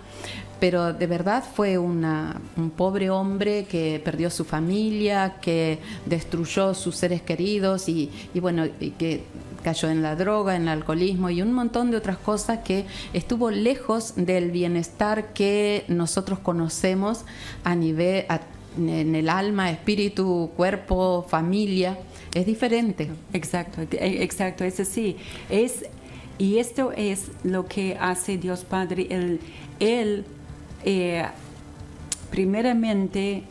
Pero de verdad fue un pobre hombre que perdió su familia, que destruyó sus seres queridos y bueno, y que cayó en la droga, en el alcoholismo y un montón de otras cosas, que estuvo lejos del bienestar que nosotros conocemos a nivel en el alma, espíritu, cuerpo, familia. Es diferente. Exacto, es así. Y esto es lo que hace Dios Padre. Él primeramente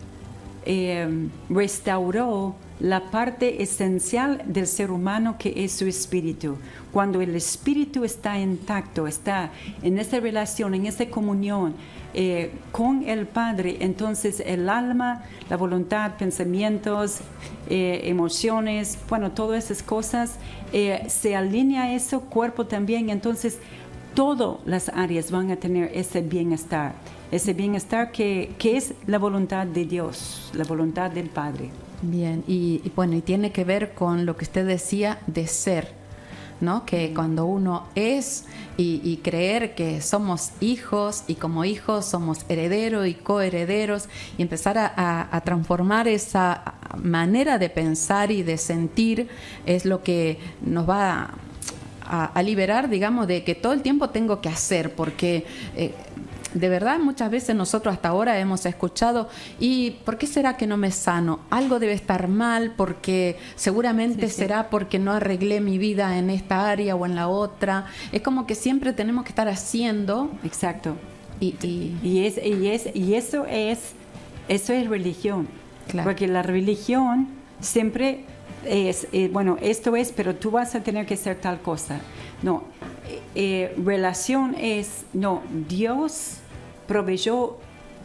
restauró la parte esencial del ser humano, que es su espíritu. Cuando el espíritu está intacto, está en esa relación, en esa comunión con el Padre, entonces el alma, la voluntad, pensamientos, emociones, bueno, todas esas cosas, se alinea a eso, cuerpo también, entonces todas las áreas van a tener ese bienestar que es la voluntad de Dios, la voluntad del Padre. Bien, y bueno, y tiene que ver con lo que usted decía de ser, ¿no? Que cuando uno es y creer que somos hijos y como hijos somos herederos y coherederos y empezar a transformar esa manera de pensar y de sentir es lo que nos va a liberar, digamos, de que todo el tiempo tengo que hacer, porque de verdad muchas veces nosotros hasta ahora hemos escuchado, ¿y por qué será que no me sano? Algo debe estar mal, porque seguramente será porque no arreglé mi vida en esta área o en la otra. Es como que siempre tenemos que estar haciendo. Exacto. Y eso es religión. Claro. Porque la religión siempre es, esto es, pero tú vas a tener que hacer tal cosa. No, relación es, no, Dios proveyó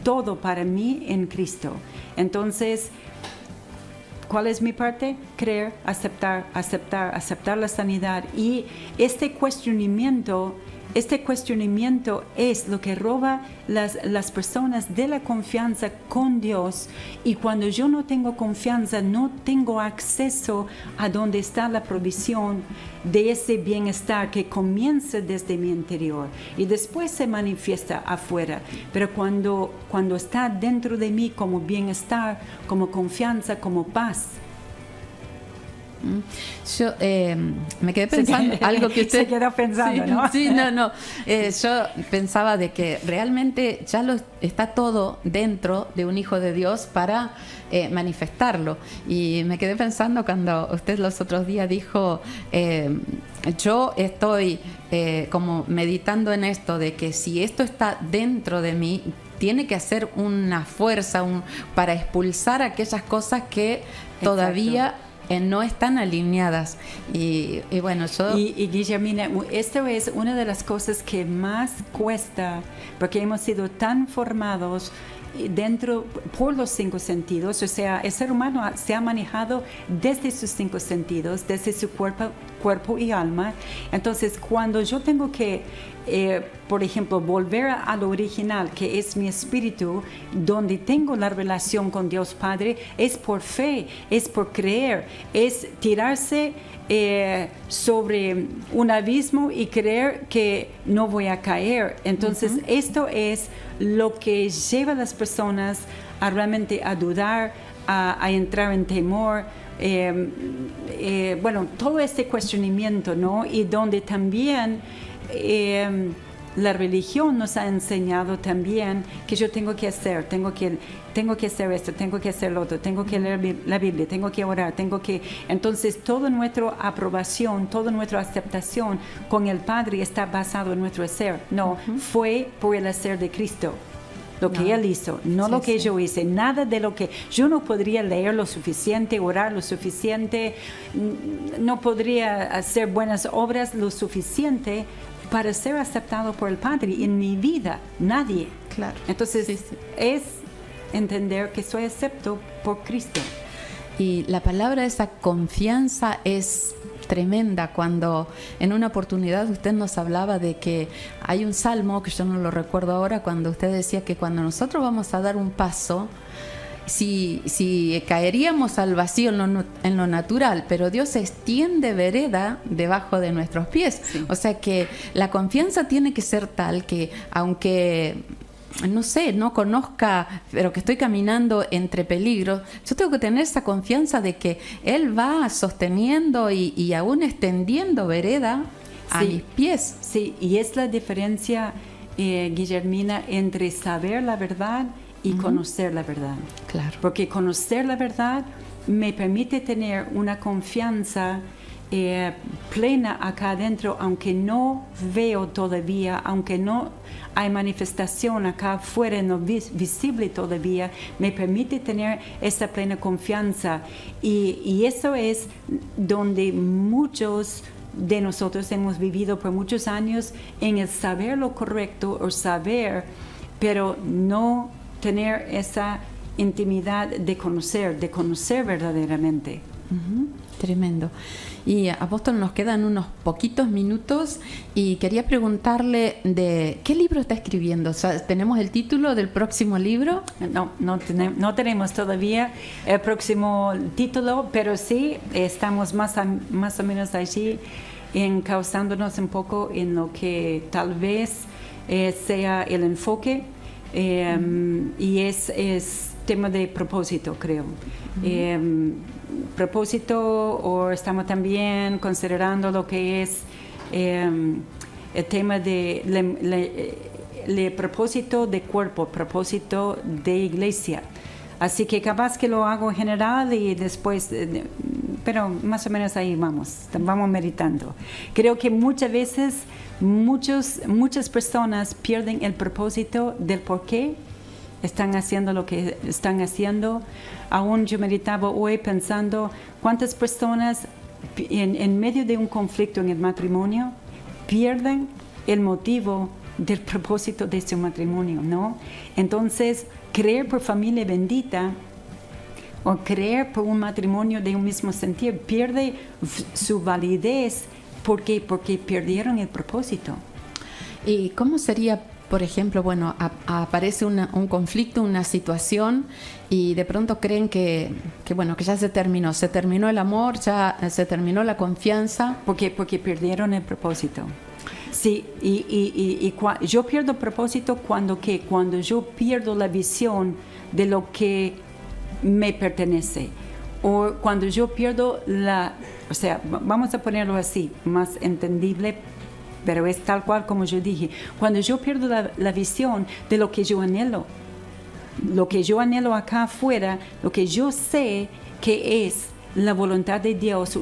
todo para mí en Cristo. Entonces, ¿cuál es mi parte? Creer, aceptar la sanidad. Y este cuestionamiento este cuestionamiento es lo que roba las personas de la confianza con Dios, y cuando yo no tengo confianza, no tengo acceso a donde está la provisión de ese bienestar que comienza desde mi interior y después se manifiesta afuera. Pero cuando está dentro de mí como bienestar, como confianza, como paz. Yo me quedé pensando algo que usted se quedó pensando, sí, ¿no? Sí, no. Yo pensaba de que realmente ya está todo dentro de un hijo de Dios para manifestarlo. Y me quedé pensando cuando usted los otros días dijo, yo estoy como meditando en esto de que si esto está dentro de mí, tiene que hacer una fuerza para expulsar aquellas cosas que todavía no están alineadas. Y bueno, yo... Y Guillermina, esto es una de las cosas que más cuesta, porque hemos sido tan formados dentro por los 5 sentidos. O sea, el ser humano se ha manejado desde sus 5 sentidos, desde su cuerpo y alma. Entonces, cuando yo tengo que por ejemplo, volver a lo original, que es mi espíritu, donde tengo la relación con Dios Padre, es por fe, es por creer, es tirarse sobre un abismo y creer que no voy a caer. Entonces, esto es lo que lleva a las personas a realmente a dudar, a entrar en temor. Bueno, todo este cuestionamiento, ¿no? Y donde también la religión nos ha enseñado también que yo tengo que hacer, tengo que hacer esto, tengo que hacer lo otro, tengo que leer la Biblia, tengo que orar, entonces toda nuestra aprobación, toda nuestra aceptación con el Padre está basado en nuestro hacer. No, fue por el hacer de Cristo. Lo que Él hizo, no lo que yo hice, nada de lo que yo no podría leer lo suficiente, orar lo suficiente, no podría hacer buenas obras lo suficiente para ser aceptado por el Padre en mi vida, nadie. Claro. Entonces es entender que soy acepto por Cristo. Y la palabra esa confianza es tremenda. Cuando en una oportunidad usted nos hablaba de que hay un salmo, que yo no lo recuerdo ahora, cuando usted decía que cuando nosotros vamos a dar un paso, si caeríamos al vacío en lo natural, pero Dios extiende vereda debajo de nuestros pies. Sí. O sea que la confianza tiene que ser tal que aunque... no sé, no conozca, pero que estoy caminando entre peligros, yo tengo que tener esa confianza de que Él va sosteniendo y aún extendiendo vereda a mis pies. Sí, y es la diferencia, Guillermina, entre saber la verdad y conocer la verdad. Claro. Porque conocer la verdad me permite tener una confianza plena acá adentro, aunque no veo todavía, aunque no hay manifestación acá afuera, no visible todavía, me permite tener esa plena confianza. Y eso es donde muchos de nosotros hemos vivido por muchos años, en el saber lo correcto o saber, pero no tener esa intimidad de conocer verdaderamente. Tremendo. Y apóstol, nos quedan unos poquitos minutos y quería preguntarle de qué libro está escribiendo. O sea, ¿tenemos el título del próximo libro? No tenemos todavía el próximo título, pero sí estamos más o menos allí encauzándonos un poco en lo que tal vez sea el enfoque, y es tema de propósito, creo. Propósito, o estamos también considerando lo que es el tema de propósito de cuerpo, propósito de iglesia. Así que capaz que lo hago general y después, pero más o menos ahí vamos meditando. Creo que muchas veces muchas personas pierden el propósito del por qué están haciendo lo que están haciendo. Aún yo meditaba hoy pensando cuántas personas en medio de un conflicto en el matrimonio pierden el motivo del propósito de su matrimonio, ¿no? Entonces, creer por familia bendita o creer por un matrimonio de un mismo sentir pierde su validez. ¿Por qué? Porque perdieron el propósito. ¿Y cómo sería, por ejemplo, bueno, aparece un conflicto, una situación y de pronto creen que bueno, que ya se terminó el amor, ya se terminó la confianza? Porque perdieron el propósito. Sí, yo pierdo propósito cuando yo pierdo la visión de lo que me pertenece. O cuando yo pierdo o sea, vamos a ponerlo así, más entendible, pero es tal cual como yo dije. Cuando yo pierdo la visión de lo que yo anhelo acá afuera, lo que yo sé que es la voluntad de Dios,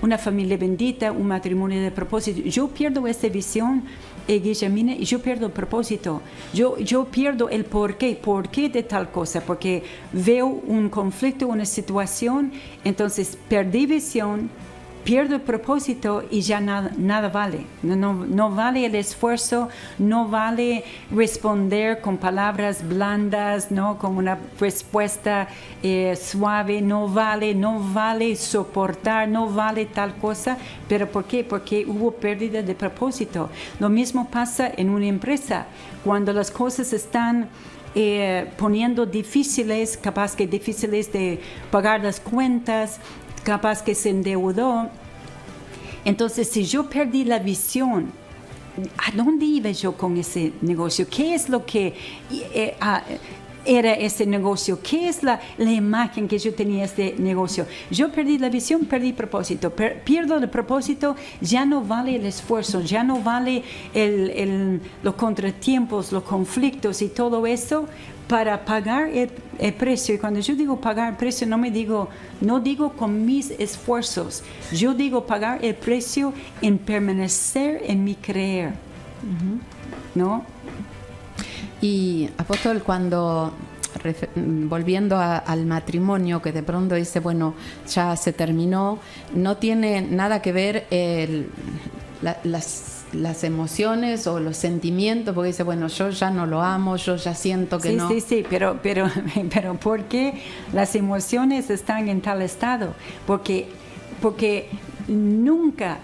una familia bendita, un matrimonio de propósito. Yo pierdo esa visión, Guillermina, y yo pierdo el propósito. Yo pierdo el por qué de tal cosa, porque veo un conflicto, una situación, entonces perdí visión, pierdo el propósito y ya nada vale. No vale el esfuerzo, no vale responder con palabras blandas, ¿no? Con una respuesta suave, no vale soportar, no vale tal cosa. ¿Pero por qué? Porque hubo pérdida de propósito. Lo mismo pasa en una empresa. Cuando las cosas están poniendo difíciles, capaz que difíciles de pagar las cuentas, capaz que se endeudó. Entonces, si yo perdí la visión, ¿a dónde iba yo con ese negocio? ¿Qué es lo que era ese negocio? ¿Qué es la imagen que yo tenía de este negocio? Yo perdí la visión, perdí propósito. Pierdo el propósito, ya no vale el esfuerzo, ya no vale los contratiempos, los conflictos y todo eso para pagar el precio. Y cuando yo digo pagar el precio, no digo con mis esfuerzos, yo digo pagar el precio en permanecer en mi creer. ¿No? Y apóstol, cuando volviendo al matrimonio, que de pronto dice, bueno, ya se terminó, no tiene nada que ver las emociones o los sentimientos, porque dice, bueno, yo ya no lo amo, yo ya siento que no. Sí, pero ¿por qué las emociones están en tal estado? Porque nunca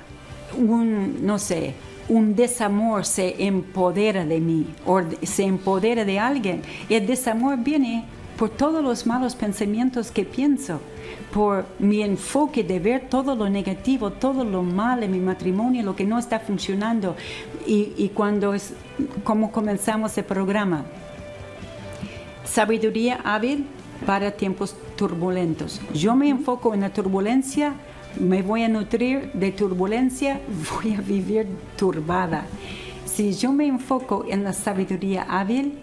un desamor se empodera de mí o se empodera de alguien. El desamor viene por todos los malos pensamientos que pienso, por mi enfoque de ver todo lo negativo, todo lo mal en mi matrimonio, lo que no está funcionando. Y como comenzamos el programa, sabiduría hábil para tiempos turbulentos. Yo me enfoco en la turbulencia, me voy a nutrir de turbulencia, voy a vivir turbada. Si yo me enfoco en la sabiduría hábil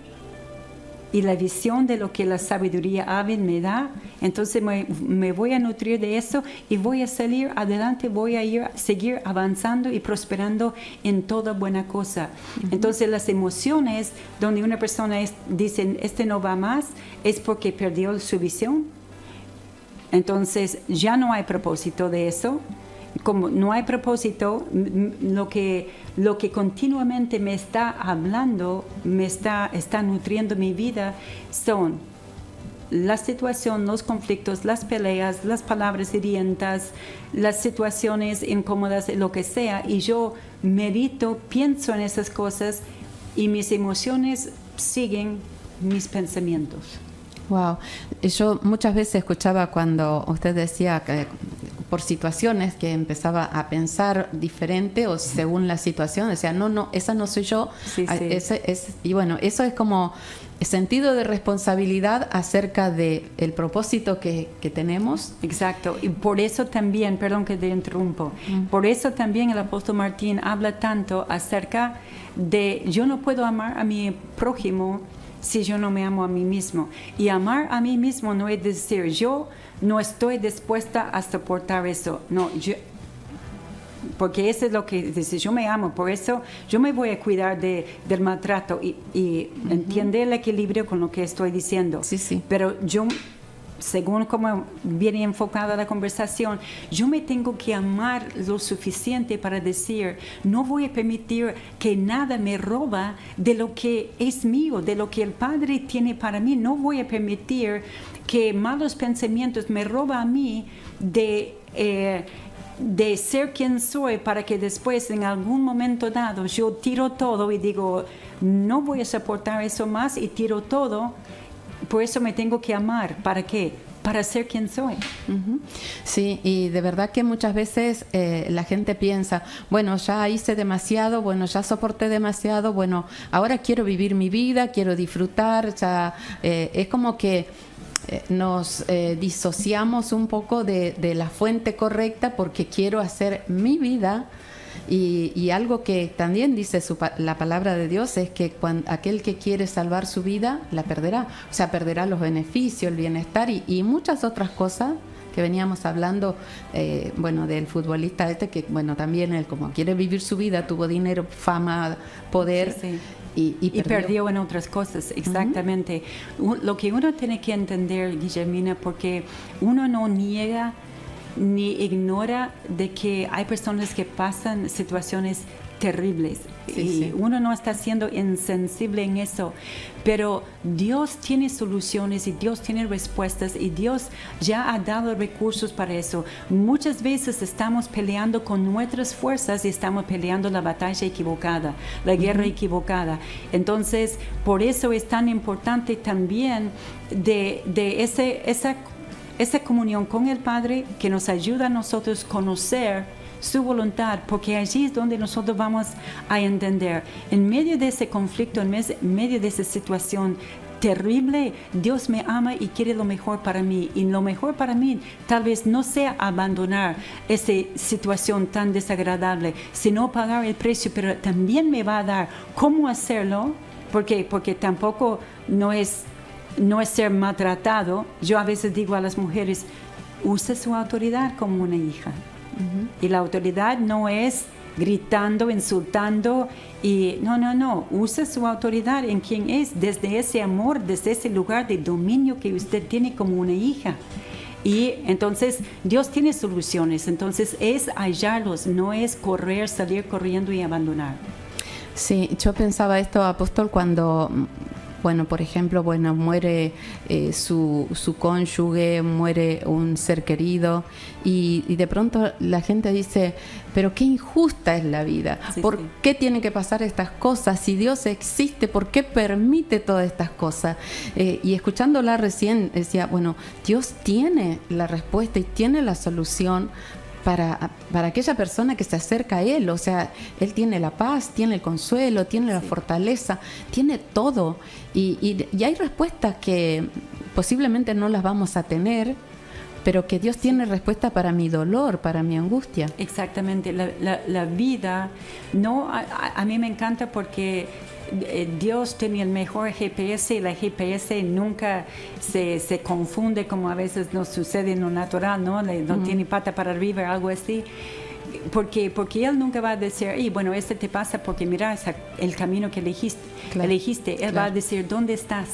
y la visión de lo que la sabiduría hábil me da, entonces me voy a nutrir de eso y voy a salir adelante, voy a seguir avanzando y prosperando en toda buena cosa. Entonces las emociones donde una persona dice, este no va más, es porque perdió su visión. Entonces ya no hay propósito de eso. Como no hay propósito, lo que continuamente me está hablando, está nutriendo mi vida, son la situación, los conflictos, las peleas, las palabras hirientas, las situaciones incómodas, lo que sea. Y yo medito, pienso en esas cosas y mis emociones siguen mis pensamientos. Wow. Yo muchas veces escuchaba cuando usted decía que por situaciones que empezaba a pensar diferente o según la situación, decía, no, esa no soy yo. Sí. Y bueno, eso es como sentido de responsabilidad acerca del propósito que tenemos. Exacto. Y por eso también, perdón que te interrumpo, por eso también el apóstol Martín habla tanto acerca de yo no puedo amar a mi prójimo si yo no me amo a mí mismo. Y amar a mí mismo no es decir, yo no estoy dispuesta a soportar eso. No, porque eso es lo que dice, yo me amo, por eso yo me voy a cuidar del maltrato y entiende el equilibrio con lo que estoy diciendo. Sí. Pero yo, según como viene enfocada la conversación, yo me tengo que amar lo suficiente para decir, no voy a permitir que nada me roba de lo que es mío, de lo que el Padre tiene para mí. No voy a permitir que malos pensamientos me roben a mí de de ser quien soy para que después en algún momento dado yo tiro todo y digo, no voy a soportar eso más y tiro todo. Por eso me tengo que amar. ¿Para qué? Para ser quien soy. Uh-huh. Sí, y de verdad que muchas veces la gente piensa, bueno, ya hice demasiado, bueno, ya soporté demasiado, bueno, ahora quiero vivir mi vida, quiero disfrutar, ya es como que nos disociamos un poco de la fuente correcta porque quiero hacer mi vida. Y algo que también dice la palabra de Dios es que aquel que quiere salvar su vida, la perderá. O sea, perderá los beneficios, el bienestar y muchas otras cosas que veníamos hablando, bueno, del futbolista que, bueno, también él como quiere vivir su vida, tuvo dinero, fama, poder. Sí, sí. Y perdió en otras cosas, exactamente. Uh-huh. Lo que uno tiene que entender, Guillermina, porque uno no niega ni ignora de que hay personas que pasan situaciones terribles y uno no está siendo insensible en eso, pero Dios tiene soluciones y Dios tiene respuestas y Dios ya ha dado recursos para eso. Muchas veces estamos peleando con nuestras fuerzas y estamos peleando la batalla equivocada, la guerra equivocada. Entonces, por eso es tan importante también de esa comunión con el Padre que nos ayuda a nosotros conocer su voluntad, porque allí es donde nosotros vamos a entender. En medio de ese conflicto, en medio de esa situación terrible, Dios me ama y quiere lo mejor para mí. Y lo mejor para mí tal vez no sea abandonar esa situación tan desagradable, sino pagar el precio, pero también me va a dar cómo hacerlo, porque tampoco no es ser maltratado. Yo a veces digo a las mujeres, use su autoridad como una hija. Uh-huh. Y la autoridad no es gritando, insultando, y no, use su autoridad en quien es, desde ese amor, desde ese lugar de dominio que usted tiene como una hija. Y entonces Dios tiene soluciones, entonces es hallarlos, no es salir corriendo y abandonar. Sí, yo pensaba esto, apóstol, cuando... Bueno, por ejemplo, muere su cónyuge, muere un ser querido y de pronto la gente dice, pero qué injusta es la vida. Sí, ¿por qué tienen que pasar estas cosas? Si Dios existe, ¿por qué permite todas estas cosas? Y escuchándola recién decía, bueno, Dios tiene la respuesta y tiene la solución para aquella persona que se acerca a Él. O sea, Él tiene la paz, tiene el consuelo, tiene la fortaleza, tiene todo. Y hay respuestas que posiblemente no las vamos a tener, pero que Dios tiene respuesta para mi dolor, para mi angustia. Exactamente. La vida, a mí me encanta porque Dios tiene el mejor GPS y la GPS nunca se confunde como a veces nos sucede en lo natural, ¿no? No tiene pata para arriba, algo así. Porque Él nunca va a decir, bueno, este te pasa porque mira el camino que elegiste. Él va a decir, ¿dónde estás?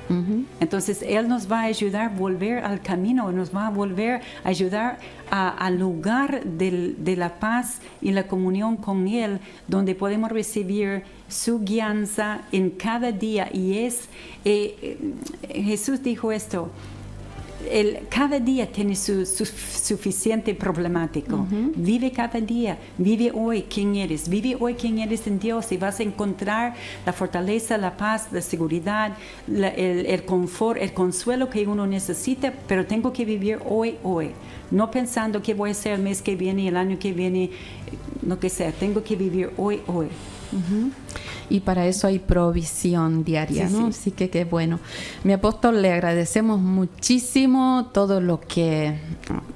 Uh-huh. Entonces Él nos va a ayudar a volver al camino, nos va a volver a ayudar al lugar de la paz y la comunión con Él, donde podemos recibir su guianza en cada día. Y Jesús dijo esto, cada día tiene su suficiente problemático. Uh-huh. Vive cada día, vive hoy quién eres, vive hoy quién eres en Dios y vas a encontrar la fortaleza, la paz, la seguridad, el confort, el consuelo que uno necesita, pero tengo que vivir hoy, no pensando qué voy a hacer el mes que viene, el año que viene, lo que sea, tengo que vivir hoy. Uh-huh. Y para eso hay provisión diaria, ¿no? Sí. Así que qué bueno. Mi apóstol, le agradecemos muchísimo todo lo que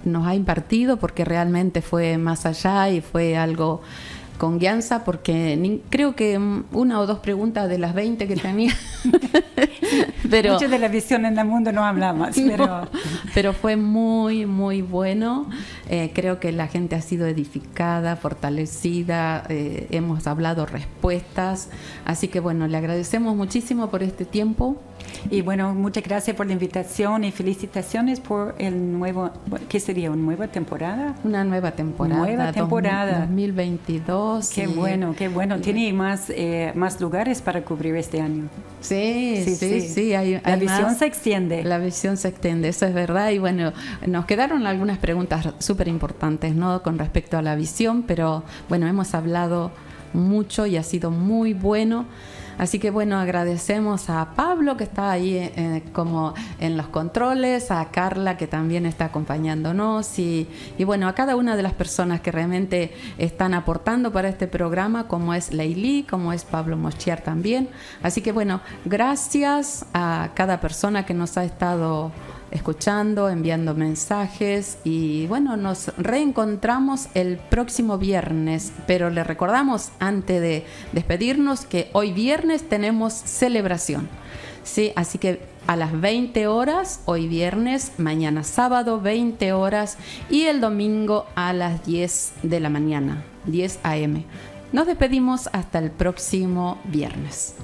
nos ha impartido, porque realmente fue más allá y fue algo con guianza, porque creo que una o dos preguntas de las 20 que tenía. Pero mucho de la visión en el mundo no hablamos. Pero fue muy, muy bueno. Creo que la gente ha sido edificada, fortalecida. Hemos hablado respuestas. Así que bueno, le agradecemos muchísimo por este tiempo. Y bueno, muchas gracias por la invitación y felicitaciones por el nuevo, ¿qué sería? ¿Una nueva temporada? Una nueva temporada. 2022. Qué bueno. Tiene más lugares para cubrir este año. Sí. La visión se extiende. La visión se extiende, eso es verdad. Y bueno, nos quedaron algunas preguntas súper súper importantes, ¿no? Con respecto a la visión, pero bueno, hemos hablado mucho y ha sido muy bueno. Así que bueno, agradecemos a Pablo que está ahí como en los controles, a Carla que también está acompañándonos y bueno, a cada una de las personas que realmente están aportando para este programa, como es Leilí, como es Pablo Moschiar también. Así que bueno, gracias a cada persona que nos ha estado escuchando, enviando mensajes y bueno, nos reencontramos el próximo viernes, pero le recordamos antes de despedirnos que hoy viernes tenemos celebración, ¿sí? Así que a las 20 horas, hoy viernes, mañana sábado 20 horas y el domingo a las 10 de la mañana, 10 a.m. Nos despedimos hasta el próximo viernes.